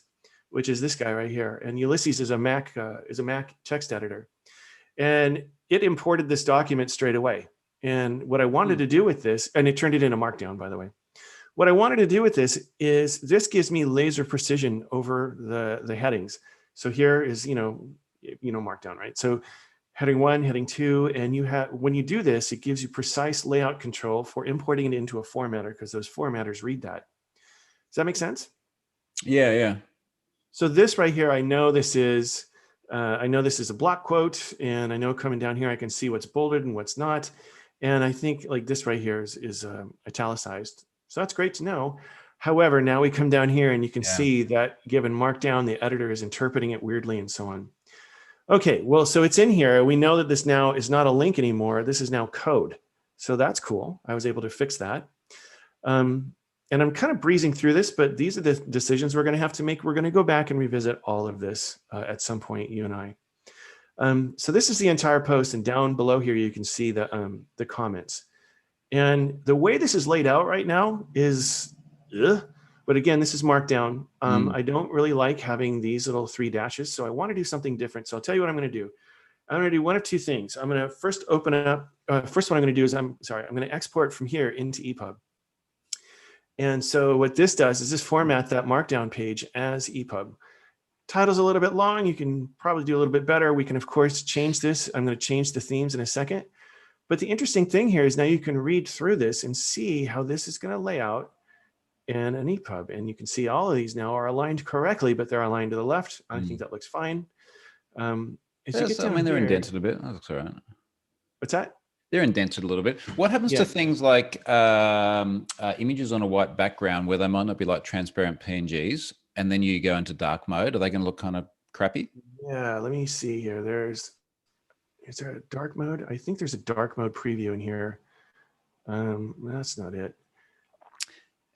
Speaker 2: which is this guy right here. And Ulysses is a Mac text editor. And it imported this document straight away. And what I wanted to do with this, and it turned it into Markdown, by the way. What I wanted to do with this is this gives me laser precision over the headings. So here is, Markdown, right? So heading 1, heading 2, and when you do this, it gives you precise layout control for importing it into a formatter, because those formatters read that. Does that make sense?
Speaker 1: Yeah.
Speaker 2: So this right here, I know this is a block quote, and I know coming down here, I can see what's bolded and what's not. And I think like this right here is italicized. So that's great to know. However, now we come down here and you can see that given Markdown, the editor is interpreting it weirdly and so on. Okay, well, so it's in here. We know that this now is not a link anymore. This is now code. So that's cool. I was able to fix that. And I'm kind of breezing through this, but these are the decisions we're going to have to make. We're going to go back and revisit all of this at some point, you and I. So this is the entire post, and down below here, you can see the comments. And the way this is laid out right now is, but again, this is Markdown. I don't really like having these little 3 dashes, so I want to do something different. So I'll tell you what I'm going to do. I'm going to do one of two things. I'm going to first open up. First, what I'm going to do is I'm going to export from here into Epub. And so what this does is this format that markdown page as Epub. Title's a little bit long. You can probably do a little bit better. We can, of course, change this. I'm going to change the themes in a second. But the interesting thing here is now you can read through this and see how this is going to lay out in an Epub. And you can see all of these now are aligned correctly, but they're aligned to the left. I think that looks fine. As you get down
Speaker 1: they're
Speaker 2: here,
Speaker 1: indented a bit. That looks all right.
Speaker 2: What's that?
Speaker 1: They're indented a little bit. What happens to things like images on a white background where they might not be like transparent PNGs, and then you go into dark mode? Are they going to look kind of crappy?
Speaker 2: Yeah, let me see here. Is there a dark mode? I think there's a dark mode preview in here. That's not it.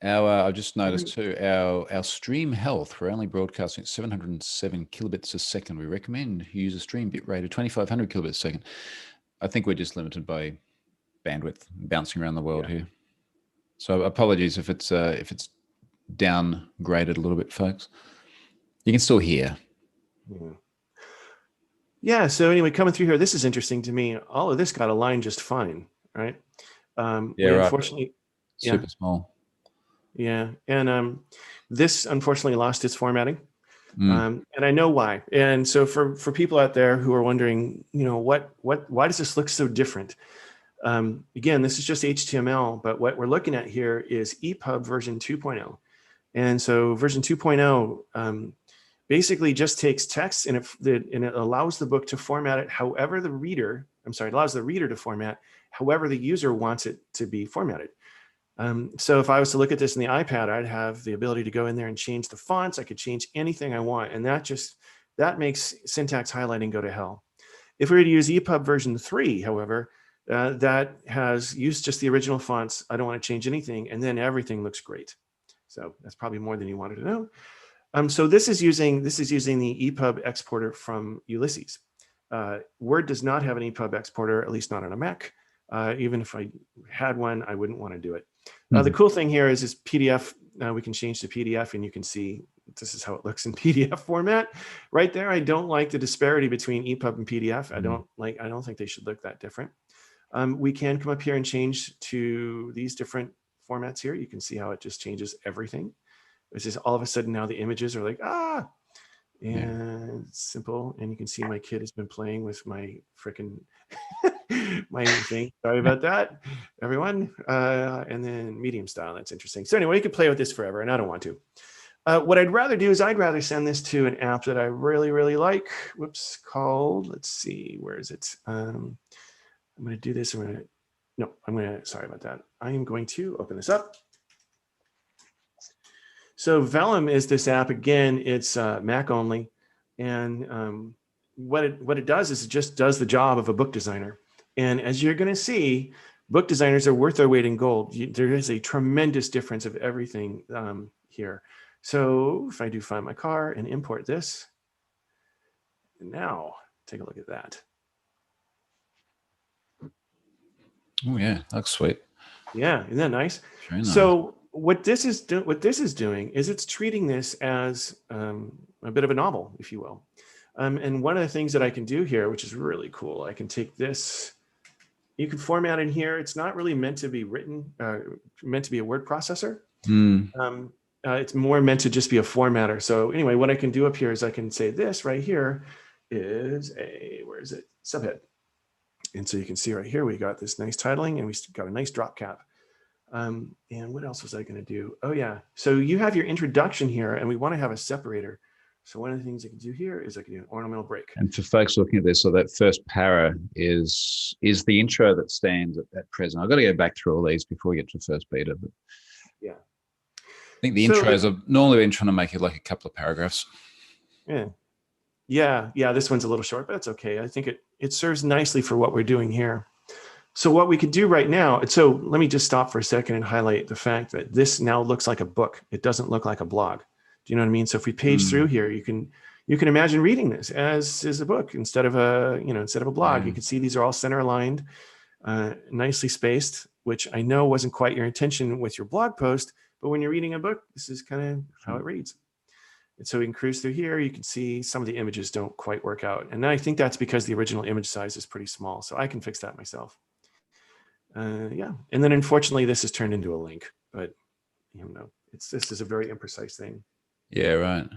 Speaker 1: I've just noticed too, our stream health, we're only broadcasting at 707 kilobits a second. We recommend you use a stream bit rate of 2,500 kilobits a second. I think we're just limited by bandwidth bouncing around the world here. So apologies if it's downgraded a little bit, folks. You can still hear.
Speaker 2: Yeah, so anyway, coming through here, this is interesting to me. All of this got aligned just fine, right? Unfortunately,
Speaker 1: super small.
Speaker 2: Yeah, and this unfortunately lost its formatting, and I know why. And so for people out there who are wondering, why does this look so different? Again, this is just HTML, but what we're looking at here is Epub version 2.0, and so version 2.0 basically just takes text and it allows the book to format it however allows the reader to format however the user wants it to be formatted. So if I was to look at this in the iPad, I'd have the ability to go in there and change the fonts. I could change anything I want. And that makes syntax highlighting go to hell. If we were to use Epub version 3, however, that has used just the original fonts. I don't want to change anything. And then everything looks great. So that's probably more than you wanted to know. So this is using the Epub exporter from Ulysses. Word does not have an Epub exporter, at least not on a Mac. Even if I had one, I wouldn't want to do it. The cool thing here is PDF. We can change to PDF, and you can see this is how it looks in PDF format. Right there, I don't like the disparity between EPUB and PDF. I don't think they should look that different. We can come up here and change to these different formats here. You can see how it just changes everything. It's just all of a sudden now the images are like, and it's simple. And you can see my kid has been playing with my frickin' my thing. Sorry about that, everyone. And then medium style, that's interesting. So anyway, you could play with this forever, and I don't want to. What I'd rather do is I'd rather send this to an app that I really, really like. Whoops, called, let's see, where is it? I'm going to do this. Sorry about that. I am going to open this up. So Vellum is this app. Again, it's Mac only. And what it does is it just does the job of a book designer. And as you're going to see, book designers are worth their weight in gold. There is a tremendous difference of everything here. So if I do find my car and import this, and now take a look at that.
Speaker 1: Oh yeah, that's sweet.
Speaker 2: Yeah, isn't that nice?
Speaker 1: Very nice.
Speaker 2: So what this is doing is it's treating this as a bit of a novel, if you will. And one of the things that I can do here, which is really cool, I can take this. You can format in here. It's not really meant to be written, meant to be a word processor. It's more meant to just be a formatter. So anyway, what I can do up here is I can say this right here is where is it? Subhead. And so you can see right here, we got this nice titling and we got a nice drop cap. And what else was I going to do? Oh yeah. So you have your introduction here and we want to have a separator. So one of the things I can do here is I can do an ornamental break.
Speaker 1: And for folks looking at this, so that first para is the intro that stands at present. I've got to go back through all these before we get to the first beta. But
Speaker 2: yeah.
Speaker 1: I think the intros are normally been trying to make it like a couple of paragraphs.
Speaker 2: Yeah. This one's a little short, but that's okay. I think it serves nicely for what we're doing here. So what we could do right now, so let me just stop for a second and highlight the fact that this now looks like a book. It doesn't look like a blog. Do you know what I mean? So if we page through here, you can imagine reading this as a book instead of a blog. You can see these are all center aligned, nicely spaced, which I know wasn't quite your intention with your blog post, but when you're reading a book, this is kind of how it reads. And so we can cruise through here. You can see some of the images don't quite work out. And I think that's because the original image size is pretty small. So I can fix that myself. Yeah. And then unfortunately, this is turned into a link, but this is a very imprecise thing.
Speaker 1: Yeah, right.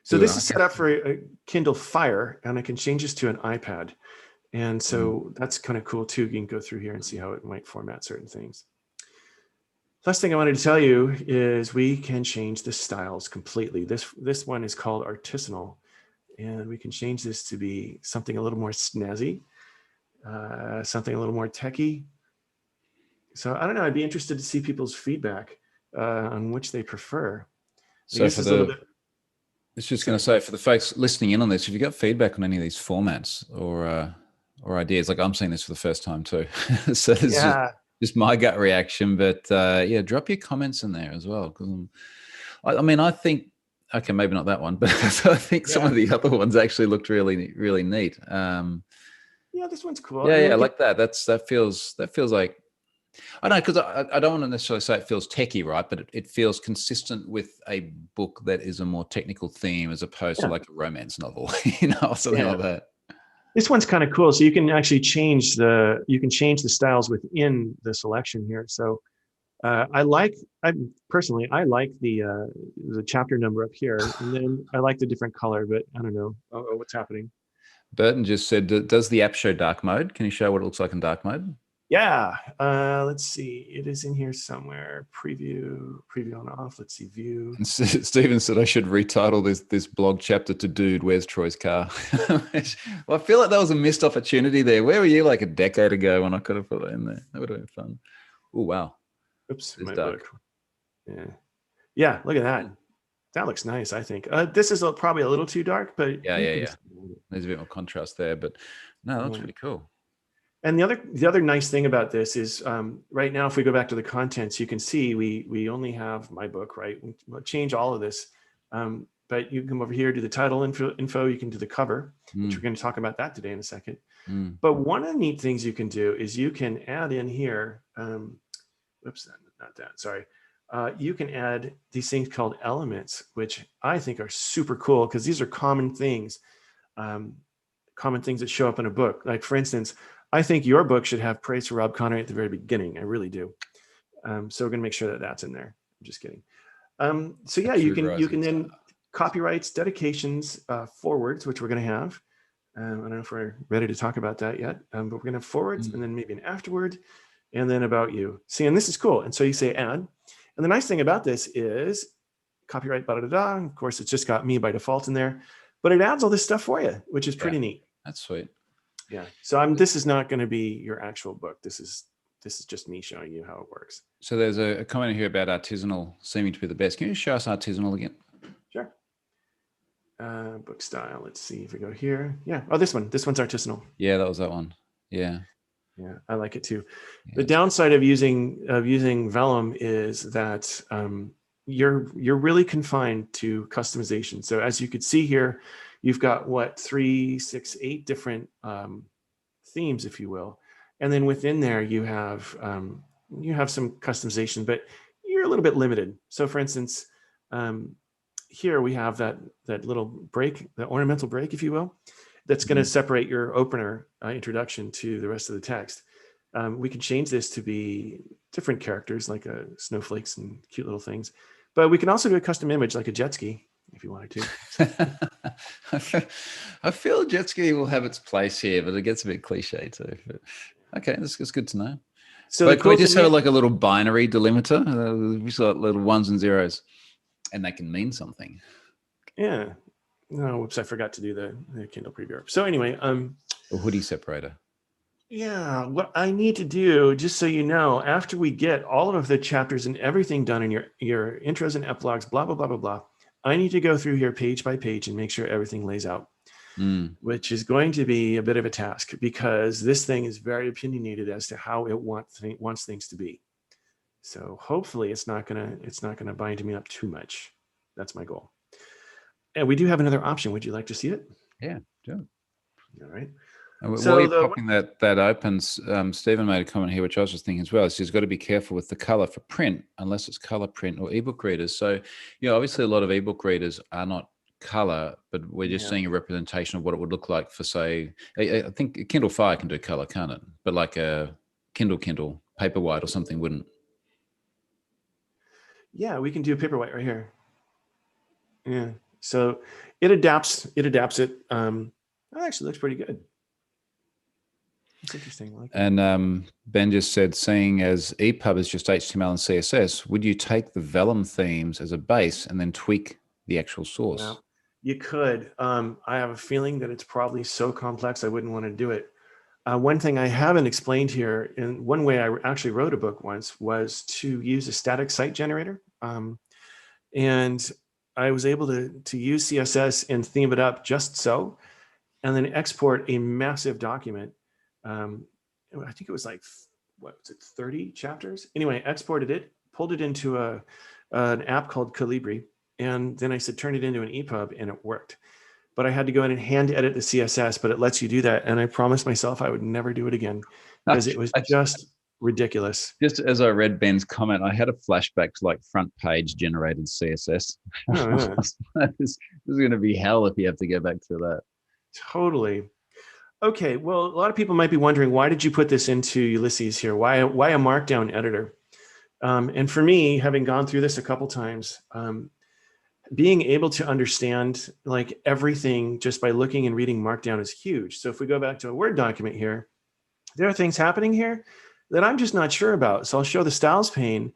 Speaker 2: So this is set up for a Kindle Fire, and I can change this to an iPad. And so that's kind of cool too. You can go through here and see how it might format certain things. Last thing I wanted to tell you is we can change the styles completely. This one is called artisanal, and we can change this to be something a little more snazzy, something a little more techy. So I don't know, I'd be interested to see people's feedback on which they prefer.
Speaker 1: So for the, I was just going to say, for the folks listening in on this, if you got feedback on any of these formats or ideas, like I'm seeing this for the first time too. So it's just my gut reaction, but yeah, drop your comments in there as well. Because I mean, I think, okay, maybe not that one, but I think some of the other ones actually looked really, really neat.
Speaker 2: Yeah, this one's cool.
Speaker 1: Yeah, I like that. That feels like, I don't know, because I don't want to necessarily say it feels techie, right? But it feels consistent with a book that is a more technical theme as opposed to like a romance novel, or something like that.
Speaker 2: This one's kind of cool. So you can actually change the styles within the selection here. So I personally like the chapter number up here, and then I like the different color, but I don't know what's happening.
Speaker 1: Burton just said, does the app show dark mode? Can you show what it looks like in dark mode?
Speaker 2: Yeah, let's see. It is in here somewhere. Preview on off. Let's see, view.
Speaker 1: And Stephen said I should retitle this blog chapter to "Dude, Where's Troy's Car?" Well, I feel like that was a missed opportunity there. Where were you like a decade ago when I could have put that in there? That would have been fun. Oh wow.
Speaker 2: Oops, my book. Yeah. Look at that. That looks nice. I think this is probably a little too dark, but
Speaker 1: yeah. There's a bit more contrast there, but no, that's really cool.
Speaker 2: And the other nice thing about this is right now, if we go back to the contents, you can see we only have my book, right? We'll change all of this, but you can come over here, do the title info. You can do the cover, which we're going to talk about that today in a second. But one of the neat things you can do is you can add in here. Oops, not that. Sorry. You can add these things called elements, which I think are super cool because these are common things that show up in a book. Like for instance, I think your book should have praise for Rob Conery at the very beginning. I really do. So we're going to make sure that that's in there. I'm just kidding. So yeah, you can then copyrights, dedications, forwards, which we're going to have. I don't know if we're ready to talk about that yet, but we're going to have forwards and then maybe an afterward and then about you. See, and this is cool. And so you say add. And the nice thing about this is copyright, Of course, it's just got me by default in there, but it adds all this stuff for you, which is pretty neat.
Speaker 1: That's sweet.
Speaker 2: Yeah. So this is not going to be your actual book. This is just me showing you how it works.
Speaker 1: So there's a comment here about artisanal seeming to be the best. Can you show us artisanal again?
Speaker 2: Sure. Book style. Let's see if we go here. Yeah. Oh, this one's artisanal.
Speaker 1: Yeah, that was that one. Yeah.
Speaker 2: Yeah, I like it too. Yeah. The downside of using Vellum is that you're really confined to customization. So as you could see here, you've got 3, 6, 8 different themes, if you will, and then within there you have some customization, but you're a little bit limited. So for instance, here we have that little break, the ornamental break, if you will, that's going to separate your opener introduction to the rest of the text. We can change this to be different characters like snowflakes and cute little things, but we can also do a custom image like a jet ski if you wanted to.
Speaker 1: I feel jet ski will have its place here, but it gets a bit cliche too. But okay, that's good to know. So like, we just have like a little binary delimiter. We saw little ones and zeros, and they can mean something.
Speaker 2: Yeah. No, whoops, I forgot to do the Kindle preview. So anyway,
Speaker 1: a hoodie separator.
Speaker 2: Yeah, what I need to do, just so you know, after we get all of the chapters and everything done in your intros and epilogues, blah, blah, blah, blah, blah, I need to go through here page by page and make sure everything lays out, which is going to be a bit of a task because this thing is very opinionated as to how it wants things to be. So hopefully it's not gonna bind me up too much. That's my goal. And we do have another option. Would you like to see it?
Speaker 1: Yeah, sure.
Speaker 2: All right.
Speaker 1: And while
Speaker 2: So
Speaker 1: you're popping that open, Stephen made a comment here, which I was just thinking as well. He's got to be careful with the color for print, unless it's color print or ebook readers. So, obviously a lot of ebook readers are not color, but we're just seeing a representation of what it would look like for, say, I think Kindle Fire can do color, can't it? But like a Kindle, Paperwhite or something wouldn't.
Speaker 2: Yeah, we can do Paperwhite right here. Yeah, so it adapts it. That actually looks pretty good. It's interesting. Like
Speaker 1: and Ben just said, seeing as EPUB is just HTML and CSS, would you take the Vellum themes as a base and then tweak the actual source?
Speaker 2: Yeah, you could. I have a feeling that it's probably so complex I wouldn't want to do it. One thing I haven't explained here, and one way I actually wrote a book once, was to use a static site generator. And I was able to use CSS and theme it up just so, and then export a massive document. I think it was like, what was it, 30 chapters? Anyway, exported it, pulled it into an app called Calibri, and then I said, turn it into an EPUB, and it worked. But I had to go in and hand edit the CSS, but it lets you do that. And I promised myself I would never do it again because it was just ridiculous.
Speaker 1: Just as I read Ben's comment, I had a flashback to like front page generated CSS.
Speaker 2: Oh, yeah.
Speaker 1: This is going to be hell if you have to go back to that.
Speaker 2: Totally. Okay, well, a lot of people might be wondering, why did you put this into Ulysses here? Why a Markdown editor? And for me, having gone through this a couple times, being able to understand like everything just by looking and reading Markdown is huge. So if we go back to a Word document here, there are things happening here that I'm just not sure about. So I'll show the styles pane,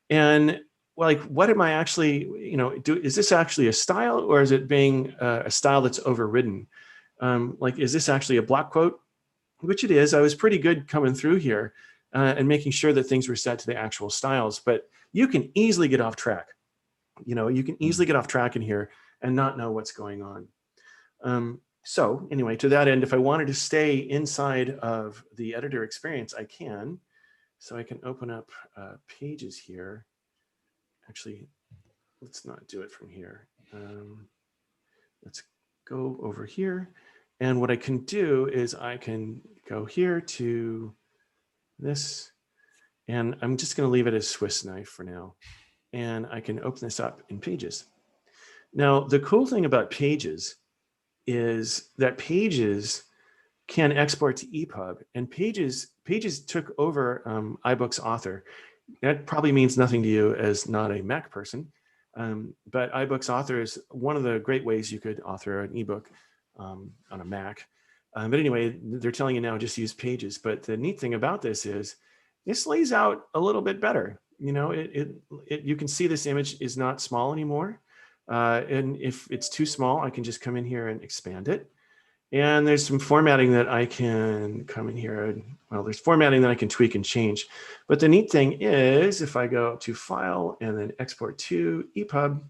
Speaker 2: and like, what am I actually, is this actually a style, or is it being a style that's overridden? Like, is this actually a block quote? Which it is. I was pretty good coming through here and making sure that things were set to the actual styles, but you can easily get off track. You can easily get off track in here and not know what's going on. So anyway, to that end, if I wanted to stay inside of the editor experience, I can. So I can open up Pages here. Actually, let's not do it from here. Let's go over here. And what I can do is I can go here to this, and I'm just going to leave it as Swiss knife for now. And I can open this up in Pages. Now, the cool thing about Pages is that Pages can export to EPUB, and Pages took over Ibooks Author. That probably means nothing to you as not a Mac person, but Ibooks Author is one of the great ways you could author an ebook on a Mac. But anyway, they're telling you now just use Pages. But the neat thing about this is this lays out a little bit better. You can see this image is not small anymore. And if it's too small, I can just come in here and expand it. And there's some formatting that I can come in here. Well, there's formatting that I can tweak and change. But the neat thing is, if I go to File and then Export to EPUB,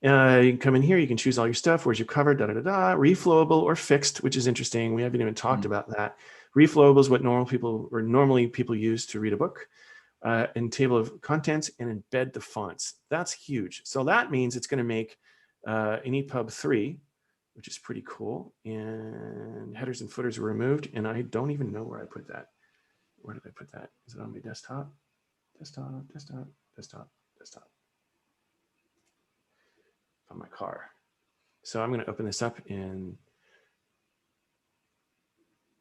Speaker 2: you can come in here, you can choose all your stuff. Where's your cover, reflowable or fixed, which is interesting. We haven't even talked about that. Reflowable is what normally people use to read a book. And table of contents, and embed the fonts. That's huge. So that means it's going to make an EPUB 3, which is pretty cool. And headers and footers were removed, and I don't even know where I put that. Where did I put that? Is it on my desktop? Desktop. On my car. So I'm going to open this up in,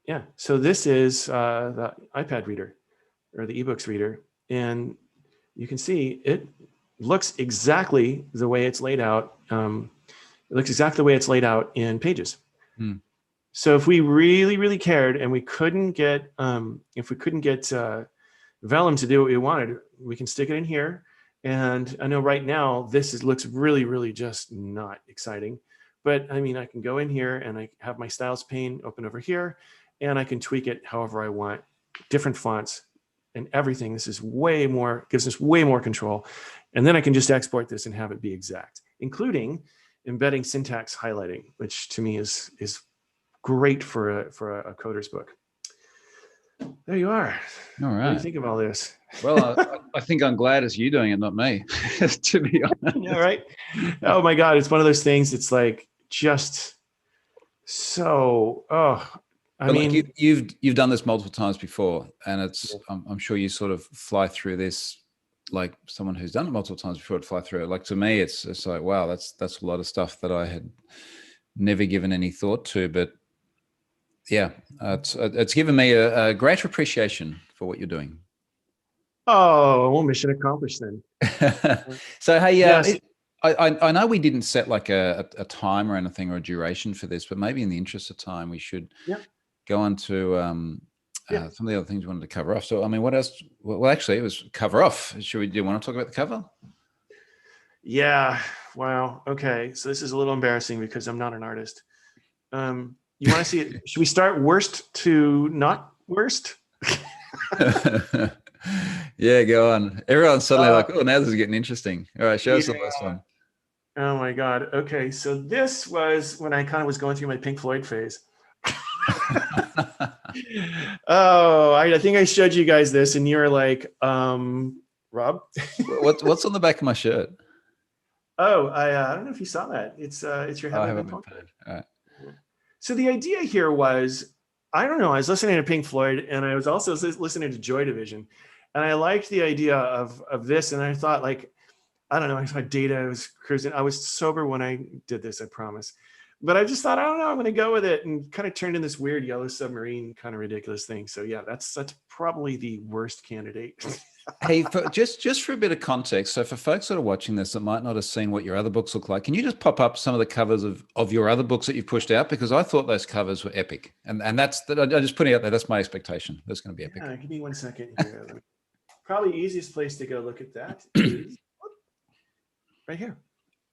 Speaker 2: yeah. So this is the iPad reader, or the ebooks reader. And you can see it looks exactly the way it's laid out. It looks exactly the way it's laid out in Pages. So if we really, really cared and we couldn't get, Vellum to do what we wanted, we can stick it in here. And I know right now this looks really, really just not exciting. But I mean, I can go in here and I have my styles pane open over here, and I can tweak it however I want, different fonts and everything. This is gives us way more control. And then I can just export this and have it be exact, including embedding syntax highlighting, which to me is great for a coder's book. There you are.
Speaker 1: All right.
Speaker 2: What do you think of all this?
Speaker 1: Well, I think I'm glad it's you doing it, not me, to be honest.
Speaker 2: Yeah, right. Oh my God. It's one of those things. It's like just so, I
Speaker 1: But like
Speaker 2: mean,
Speaker 1: you've done this multiple times before, and it's
Speaker 2: yeah.
Speaker 1: I'm sure you sort of fly through this like someone who's done it multiple times before to fly through it. Like to me, it's like wow, that's a lot of stuff that I had never given any thought to. But yeah, it's given me a greater appreciation for what you're doing.
Speaker 2: Oh, well, mission accomplished then.
Speaker 1: So hey,
Speaker 2: Yes.
Speaker 1: I know we didn't set like a time or anything or a duration for this, but maybe in the interest of time, we should
Speaker 2: Yeah.
Speaker 1: go on to
Speaker 2: Yeah.
Speaker 1: some of the other things we wanted to cover off. So I mean, what else? Well, actually, it was cover off. Should we? Do you want to talk about the cover?
Speaker 2: Yeah. Wow. Okay. So this is a little embarrassing because I'm not an artist. You want to see it? Should we start worst to not worst?
Speaker 1: Yeah, go on. Everyone's suddenly
Speaker 2: Uh,
Speaker 1: like, oh, now this is getting interesting. All right, show us the last
Speaker 2: yeah.
Speaker 1: one.
Speaker 2: Oh my God. Okay. So this was when I kind of was going through my Pink Floyd phase. Oh, I think I showed you guys this and you were like, Rob?
Speaker 1: What's on the back of my shirt?
Speaker 2: Oh, I don't know if you saw that. It's your
Speaker 1: Oh, I
Speaker 2: Have I
Speaker 1: haven't
Speaker 2: Been
Speaker 1: been
Speaker 2: Punked?
Speaker 1: paid. All right.
Speaker 2: So the idea here was, I don't know, I was listening to Pink Floyd and I was also listening to Joy Division. And I liked the idea of this. And I thought like, I don't know, I saw Data, I was cruising. I was sober when I did this, I promise. But I just thought, I don't know, I'm going to go with it, and kind of turned in this weird Yellow Submarine kind of ridiculous thing. So yeah, that's probably the worst candidate.
Speaker 1: Hey, just for a bit of context, so for folks that are watching this that might not have seen what your other books look like, can you just pop up some of the covers of your other books that you've pushed out? Because I thought those covers were epic, and that's I just putting it out there. That's my expectation. That's going to be epic.
Speaker 2: Yeah, give me 1 second here. Probably easiest place to go look at that is right here.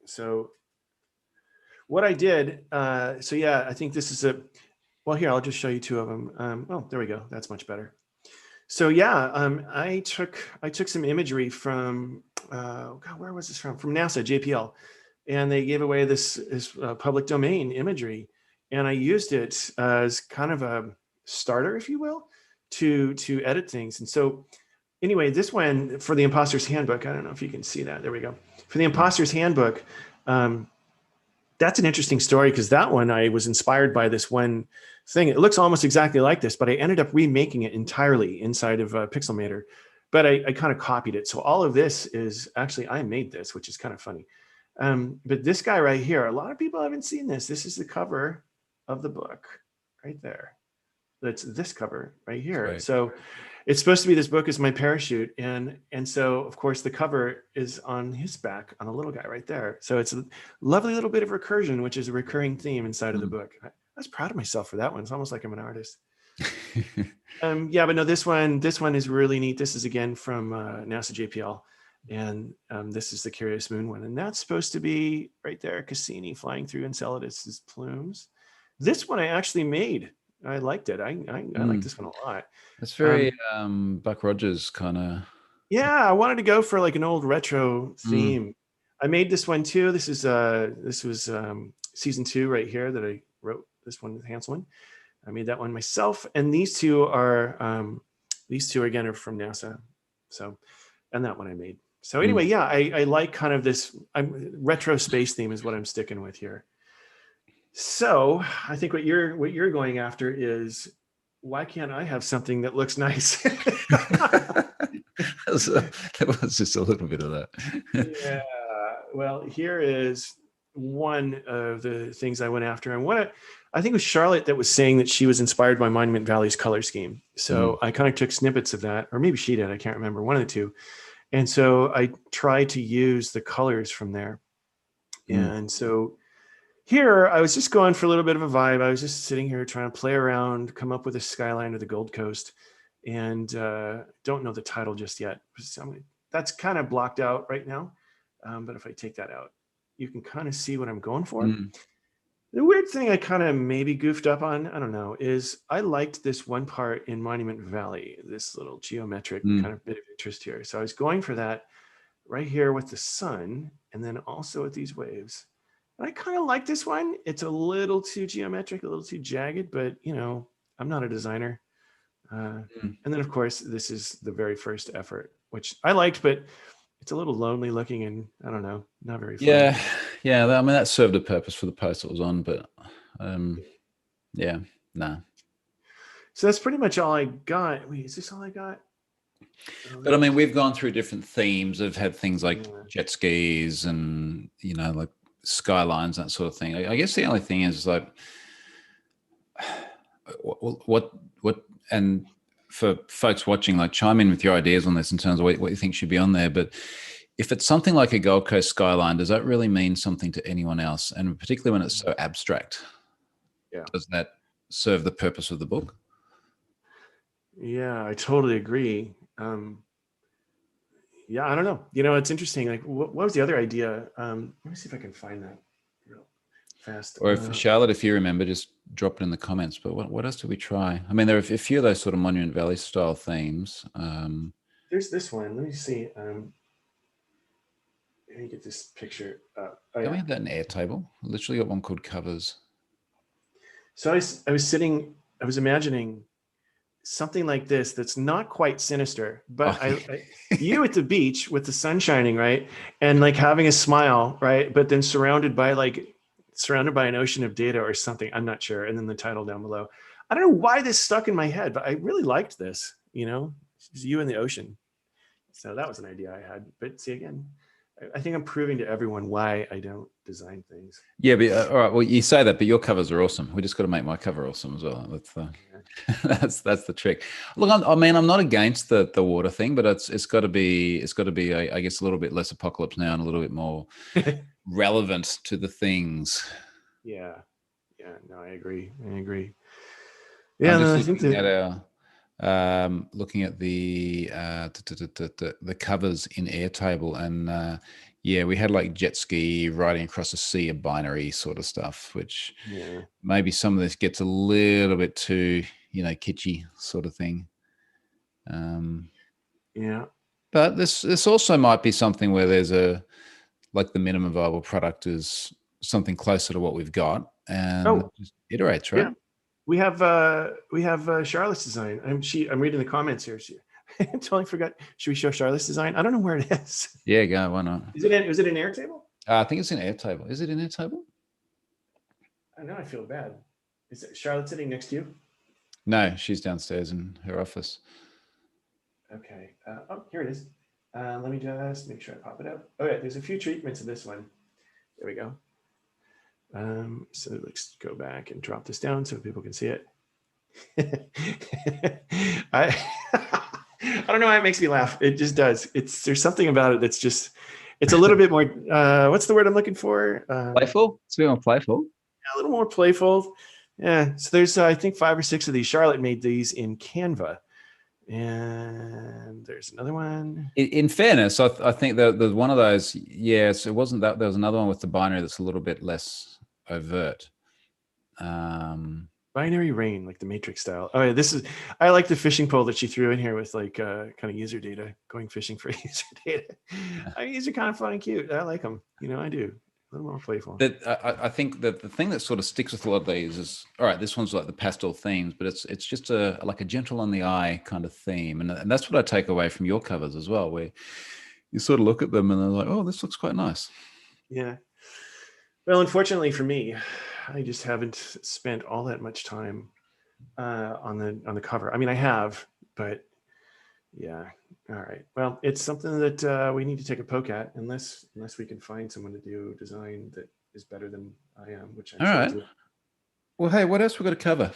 Speaker 2: So what I did, so yeah, I think this is well, here, I'll just show you two of them. Oh, there we go. That's much better. So yeah, I took some imagery from, God, where was this from? From NASA, JPL. And they gave away this public domain imagery. And I used it as kind of a starter, if you will, to edit things. And so anyway, this one for the Imposter's Handbook, I don't know if you can see that. There we go. For the Imposter's Handbook, that's an interesting story because that one I was inspired by this one thing. It looks almost exactly like this, but I ended up remaking it entirely inside of Pixelmator. But I kind of copied it. So all of this is actually, I made this, which is kind of funny. But this guy right here, a lot of people haven't seen this. This is the cover of the book right there. That's this cover right here. Right. So it's supposed to be, this book is my parachute. And so of course the cover is on his back on a little guy right there. So it's a lovely little bit of recursion, which is a recurring theme inside of the book. I was proud of myself for that one. It's almost like I'm an artist. Yeah, but no, this one is really neat. This is again from NASA JPL. And this is the Curious Moon one. And that's supposed to be right there, Cassini flying through Enceladus's plumes. This one I actually made. I liked it. I like this one a lot.
Speaker 1: That's very Buck Rogers kind of.
Speaker 2: Yeah, I wanted to go for like an old retro theme. I made this one too. This was season 2 right here that I wrote. This one, the Hansel one. I made that one myself. And these two again are from NASA. So, and that one I made. So anyway, yeah, I like kind of this retro space theme is what I'm sticking with here. So I think what you're going after is, why can't I have something that looks nice?
Speaker 1: That was just a little bit of that.
Speaker 2: Yeah. Well, here is one of the things I went after. And I think it was Charlotte that was saying that she was inspired by Monument Valley's color scheme. So I kind of took snippets of that, or maybe she did. I can't remember, one of the two. And so I tried to use the colors from there. And so here, I was just going for a little bit of a vibe. I was just sitting here trying to play around, come up with a skyline of the Gold Coast, and don't know the title just yet. That's kind of blocked out right now. But if I take that out, you can kind of see what I'm going for. The weird thing I kind of maybe goofed up on, I don't know, is I liked this one part in Monument Valley, this little geometric kind of bit of interest here. So I was going for that right here with the sun, and then also with these waves. I kind of like this one. It's a little too geometric, a little too jagged, but you know, I'm not a designer. And then of course, this is the very first effort, which I liked, but it's a little lonely looking and I don't know, not very fun.
Speaker 1: Yeah. I mean, that served a purpose for the post it was on, but yeah, nah.
Speaker 2: So that's pretty much all I got. Wait, is this all I got?
Speaker 1: But I mean, we've gone through different themes. I've had things like
Speaker 2: Yeah.
Speaker 1: jet skis and, like skylines, that sort of thing. I guess the only thing is like, what, and for folks watching, like chime in with your ideas on this in terms of what you think should be on there. But if it's something like a Gold Coast skyline, does that really mean something to anyone else? And particularly when it's so abstract, does that serve the purpose of the book?
Speaker 2: Yeah, I totally agree. Yeah, I don't know. It's interesting. Like, what was the other idea? Let me see if I can find that real fast.
Speaker 1: Or if Charlotte, if you remember, just drop it in the comments. But what else did we try? I mean, there are a few of those sort of Monument Valley style themes.
Speaker 2: There's this one. Let me see. Let me get this picture up. Oh,
Speaker 1: Don't we have that in Airtable? I literally got one called Covers.
Speaker 2: So I was imagining something like this that's not quite sinister, but you at the beach with the sun shining, right? And like having a smile, right? But then surrounded by an ocean of data or something. I'm not sure. And then the title down below. I don't know why this stuck in my head, but I really liked this, it's you in the ocean. So that was an idea I had. But see, again, I think I'm proving to everyone why I don't design things.
Speaker 1: Yeah, but all right. Well, you say that, but your covers are awesome. We just got to make my cover awesome as well. That's that's the trick. Look, I'm not against the water thing, but it's got to be I guess a little bit less apocalypse now and a little bit more relevant to the things.
Speaker 2: Yeah. No, I agree. Yeah,
Speaker 1: I'm just looking at the covers in Airtable, and we had like jet ski riding across a sea of binary sort of stuff, which maybe some of this gets a little bit too kitschy sort of thing. But this also might be something where there's like the minimum viable product is something closer to what we've got, and just iterates, right?
Speaker 2: Yeah. We have Charlotte's design. I'm reading the comments here. I totally forgot. Should we show Charlotte's design? I don't know where it is.
Speaker 1: Yeah, go. Why not?
Speaker 2: Is it in Airtable?
Speaker 1: I think it's in Airtable. Is it in Airtable?
Speaker 2: I know. I feel bad. Is it Charlotte sitting next to you?
Speaker 1: No, she's downstairs in her office.
Speaker 2: Okay. Here it is. Let me just make sure I pop it up. Oh yeah, there's a few treatments of this one. There we go. So let's go back and drop this down so people can see it. I don't know why it makes me laugh. It just does. There's something about it that's just, it's a little bit more, what's the word I'm looking for?
Speaker 1: Playful? It's a bit more playful.
Speaker 2: A little more playful. Yeah. So there's, I think 5 or 6 of these. Charlotte made these in Canva. And there's another one.
Speaker 1: In fairness, I think that there's one of those. Yes, it wasn't that. There was another one with the binary that's a little bit less overt.
Speaker 2: Binary rain, like the Matrix style. Oh yeah, I like the fishing pole that she threw in here with like kind of user data, going fishing for user data. These are kind of fun and cute. I like them. I do. A little more playful.
Speaker 1: I think that the thing that sort of sticks with a lot of these is, all right, this one's like the pastel themes, but it's just like a gentle on the eye kind of theme, and that's what I take away from your covers as well, where you sort of look at them and they're like, oh, this looks quite nice.
Speaker 2: Yeah. Well, unfortunately for me, I just haven't spent all that much time on the cover. I mean, I have, but yeah. All right. Well, it's something that we need to take a poke at, unless we can find someone to do design that is better than I am, which I'm
Speaker 1: all right. Well, hey, what else we got to cover?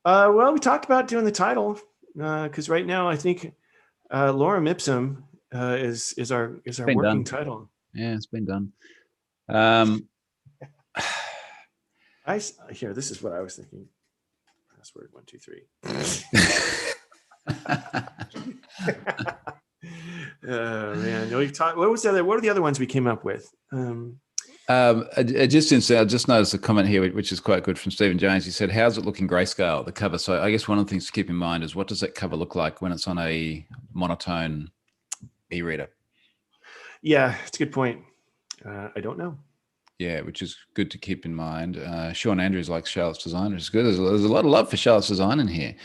Speaker 2: Well, we talked about doing the title because right now I think Lorem Ipsum is our working title.
Speaker 1: Yeah, it's been done.
Speaker 2: Here, this is what I was thinking. Password 1, 2, 3. Oh man, we've talked. What are the other ones we came up with?
Speaker 1: I just noticed a comment here, which is quite good, from Stephen Jones. He said, "How's it look in grayscale, the cover?" So I guess one of the things to keep in mind is, what does that cover look like when it's on a monotone e-reader?
Speaker 2: Yeah, it's a good point. I don't know.
Speaker 1: Yeah, which is good to keep in mind. Sean Andrews likes Charlotte's design, which is good. There's a lot of love for Charlotte's design in here.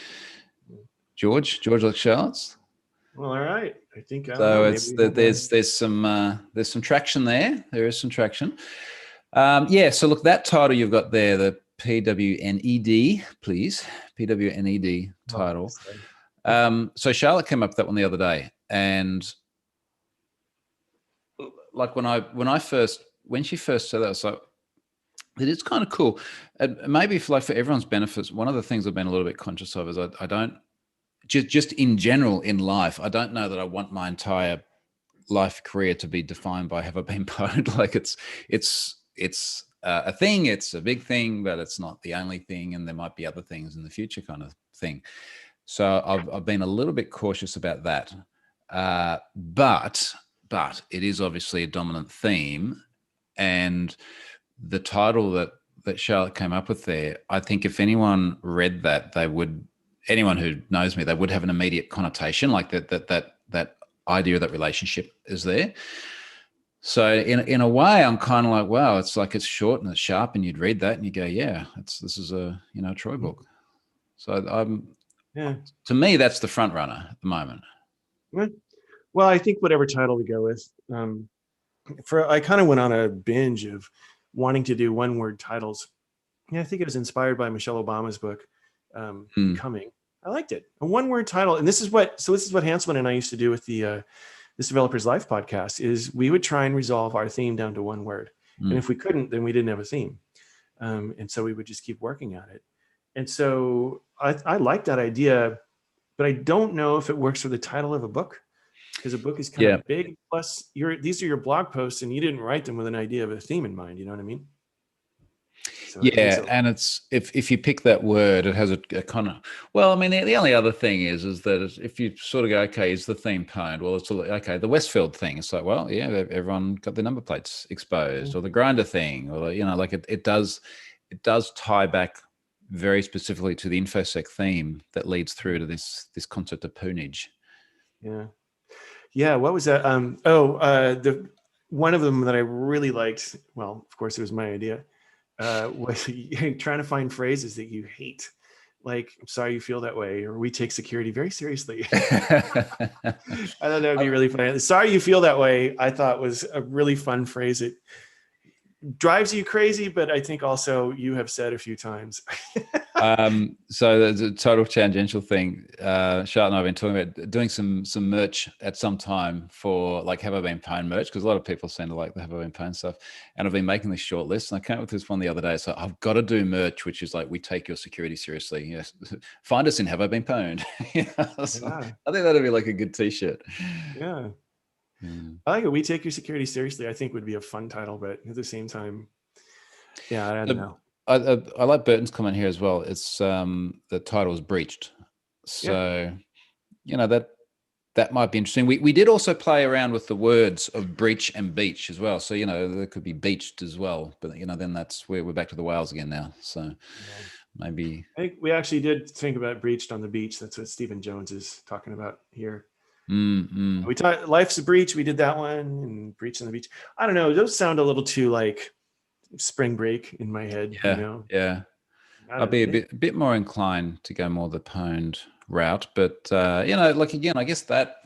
Speaker 1: George likes Charlotte's.
Speaker 2: Well, all right. I think
Speaker 1: so. There's some traction there. There is some traction. So look, that title you've got there, the PWNED, please. PWNED title. So Charlotte came up with that one the other day, and like when she first said that, I was like, it is kind of cool. And maybe for everyone's benefits, one of the things I've been a little bit conscious of is I don't just in general in life, I don't know that I want my entire life career to be defined by have I been pwned. Like it's a thing, it's a big thing, but it's not the only thing, and there might be other things in the future kind of thing. So I've been a little bit cautious about that. But it is obviously a dominant theme, and the title that Charlotte came up with there, I think if anyone read that, anyone who knows me, they would have an immediate connotation, like that idea of that relationship is there. So in a way, I'm kind of like, wow, it's like it's short and it's sharp, and you'd read that and you go, yeah, this is a Troy book. So to me, that's the front runner at the moment.
Speaker 2: Well, I think whatever title we go with, I kind of went on a binge of wanting to do one-word titles. Yeah, I think it was inspired by Michelle Obama's book, Becoming. I liked it. A one-word title, and this is what Hanselman and I used to do with the This Developer's Life podcast. Is we would try and resolve our theme down to one word, and if we couldn't, then we didn't have a theme, and so we would just keep working at it. And so I like that idea, but I don't know if it works for the title of a book, because a book is kind of big. Plus, these are your blog posts, and you didn't write them with an idea of a theme in mind. You know what I mean? So
Speaker 1: and it's if you pick that word, it has a kind of, well, I mean, the only other thing is that if you sort of go, okay, is the theme pwned? Well, it's okay, the Westfield thing. It's like, well, yeah, everyone got their number plates exposed, or the grinder thing, or like it does tie back very specifically to the InfoSec theme that leads through to this concept of poonage.
Speaker 2: Yeah. What was that? The one of them that I really liked. Well, of course, it was my idea. Was trying to find phrases that you hate, like "I'm sorry you feel that way," or "We take security very seriously." I thought that would be really funny. "Sorry you feel that way," I thought was a really fun phrase. It drives you crazy, but I think also you have said a few times.
Speaker 1: So there's a total tangential thing. Charlotte and I have been talking about doing some merch at some time for like Have I Been Pwned merch, because a lot of people seem to like the Have I Been Pwned stuff. And I've been making this short list, and I came up with this one the other day. So I've got to do merch, which is like, we take your security seriously. Yes. Find us in Have I Been Pwned. So I think that'd be like a good t-shirt.
Speaker 2: Yeah. I like it. We take your security seriously, I think would be a fun title, but at the same time, I don't know.
Speaker 1: I like Burton's comment here as well. It's the title is Breached. So, that might be interesting. We did also play around with the words of breach and beach as well. So, there could be beached as well, but then that's where we're back to the whales again now. So maybe.
Speaker 2: I think we actually did think about breached on the beach. That's what Stephen Jones is talking about here. We talked Life's a Breach. We did that one, and Breach on the Beach. I don't know. Those sound a little too like spring break in my head.
Speaker 1: Yeah. I'll be a bit more inclined to go more the pwned route, but like again, I guess that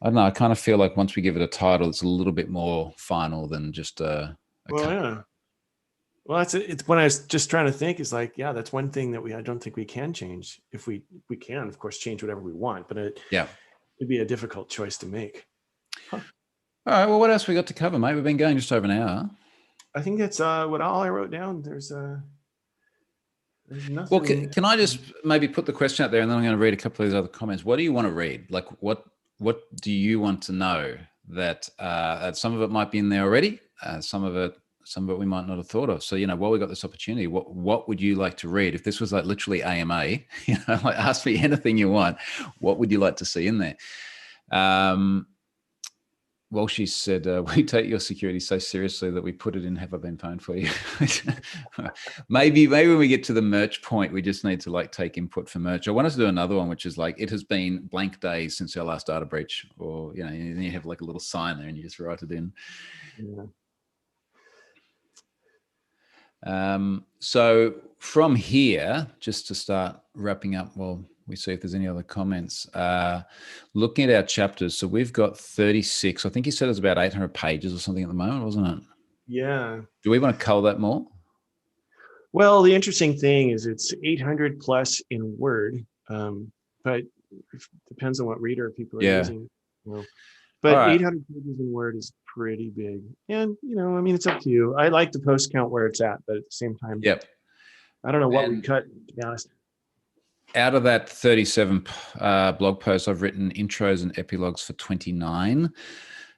Speaker 1: I don't know. I kind of feel like once we give it a title, it's a little bit more final than just a.
Speaker 2: Well, it's when I was just trying to think is like, that's one thing that I don't think we can change. If we can, of course, change whatever we want, but it'd be a difficult choice to make.
Speaker 1: All right. Well, what else we got to cover, mate? We've been going just over an hour.
Speaker 2: I think that's all I wrote down. There's nothing.
Speaker 1: Well, can I just maybe put the question out there, and then I'm going to read a couple of these other comments. What do you want to read? Like, what do you want to know? That some of it might be in there already. Some of it we might not have thought of. So, while we got this opportunity, what would you like to read? If this was like literally AMA, like ask me anything you want. What would you like to see in there? Well, she said, we take your security so seriously that we put it in Have I Been Pwned for you. maybe when we get to the merch point, we just need to like take input for merch. I want us to do another one, which is like, it has been blank days since our last data breach, or, and you have like a little sign there and you just write it in. So from here, just to start wrapping up, we see if there's any other comments. Looking at our chapters, so we've got 36. I think you said it's about 800 pages or something at the moment, wasn't it?
Speaker 2: Yeah.
Speaker 1: Do we want to cull that more?
Speaker 2: Well, the interesting thing is it's 800 plus in Word, but it depends on what reader people are
Speaker 1: Yeah.
Speaker 2: using. You know.
Speaker 1: All
Speaker 2: But
Speaker 1: right.
Speaker 2: 800 pages in Word is pretty big. And, I mean, it's up to you. I like the post count where it's at, but at the same time,
Speaker 1: Yep.
Speaker 2: I don't know what we
Speaker 1: And
Speaker 2: cut, to be honest.
Speaker 1: out of that 37 blog posts, I've written intros and epilogues for 29.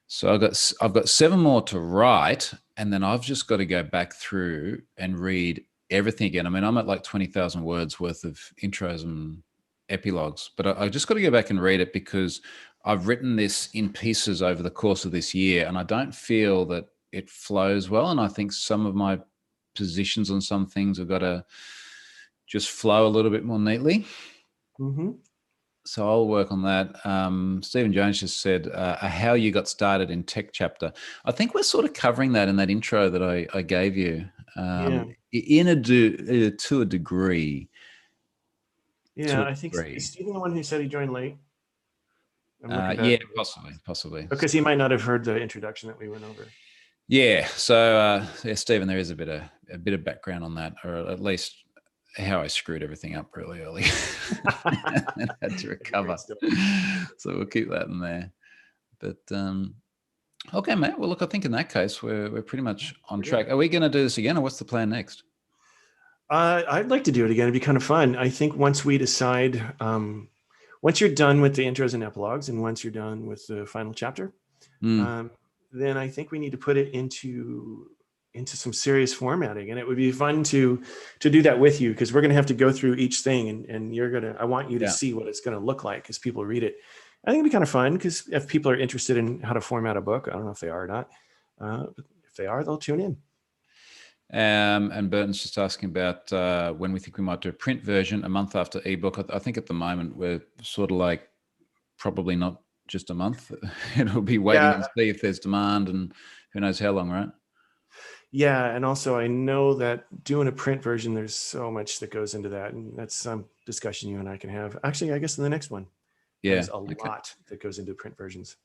Speaker 1: So I've got 7 more to write, and then I've just got to go back through and read everything again. I mean, I'm at like 20,000 words worth of intros and epilogues, but I just got to go back and read it because I've written this in pieces over the course of this year, and I don't feel that it flows well. And I think some of my positions on some things have got to just flow a little bit more neatly.
Speaker 2: Mm-hmm.
Speaker 1: So I'll work on that. Stephen Jones just said, how you got started in tech chapter. I think we're sort of covering that in that intro that I gave you
Speaker 2: Yeah.
Speaker 1: to a degree. To
Speaker 2: Yeah.
Speaker 1: a
Speaker 2: I think, is
Speaker 1: degree.
Speaker 2: Stephen the one who said he joined late? I'm looking back.
Speaker 1: Yeah, possibly.
Speaker 2: Because he might not have heard the introduction that we went over.
Speaker 1: Yeah. So yeah, Stephen, there is a bit of background on that, or at least how I screwed everything up really early and had to recover. So we'll keep that in there. But okay, mate. Well, look, I think in that case we're pretty much on track. Are we going to do this again, or what's the plan next?
Speaker 2: I'd like to do it again. It'd be kind of fun. I think once we decide, once you're done with the intros and epilogues, and once you're done with the final chapter, then I think we need to put it into some serious formatting, and it would be fun to do that with you, because we're going to have to go through each thing, and I want you to see what it's going to look like as people read it. I think it'd be kind of fun, because if people are interested in how to format a book, I don't know if they are or not. If they are, they'll tune in.
Speaker 1: And Burton's just asking about when we think we might do a print version a month after ebook. I think at the moment we're sort of like probably not just a month. It'll be waiting and see if there's demand, and who knows how long, right?
Speaker 2: Yeah, and also I know that doing a print version, there's so much that goes into that, and that's some discussion you and I can have. Actually, I guess in the next one.
Speaker 1: Yeah,
Speaker 2: there's a lot that goes into print versions.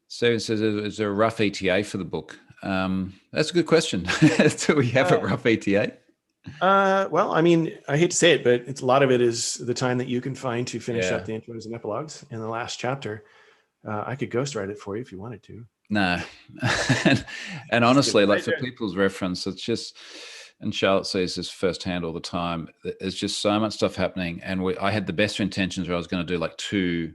Speaker 1: Steven says, is there a rough ETA for the book? That's a good question. Do we have a rough ETA?
Speaker 2: Well, I mean, I hate to say it, but a lot of it is the time that you can find to finish up the intros and epilogues in the last chapter. I could ghostwrite it for you if you wanted to.
Speaker 1: No. and honestly, like for people's reference, it's just, and Charlotte sees this firsthand all the time, there's just so much stuff happening. And I had the best intentions where I was going to do like 2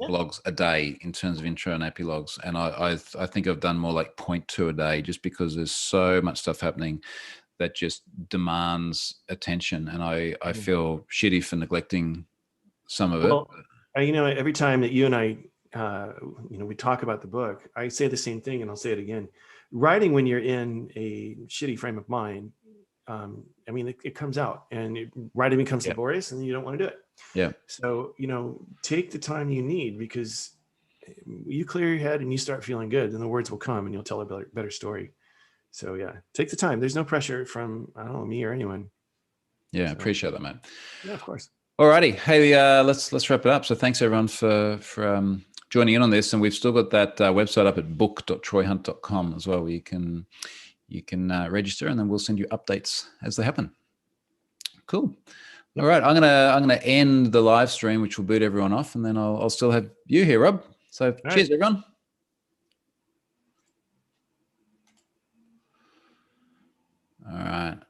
Speaker 1: blogs a day in terms of intro and epilogues. And I think I've done more like 0.2 a day, just because there's so much stuff happening that just demands attention. And I feel shitty for neglecting some of it.
Speaker 2: Every time that you and I, we talk about the book, I say the same thing, and I'll say it again. Writing when you're in a shitty frame of mind, I mean, it comes out, and writing becomes laborious, and you don't want to do it.
Speaker 1: Yeah.
Speaker 2: So, take the time you need, because you clear your head and you start feeling good, and the words will come, and you'll tell a better story. So yeah, take the time. There's no pressure from, I don't know, me or anyone.
Speaker 1: Yeah, appreciate that, mate.
Speaker 2: Yeah, of course.
Speaker 1: Alrighty, hey, let's wrap it up. So thanks everyone for joining in on this, and we've still got that website up at book.troyhunt.com as well, where you can register, and then we'll send you updates as they happen. Cool. All right, I'm gonna end the live stream, which will boot everyone off, and then I'll still have you here, Rob. So cheers, everyone. All right.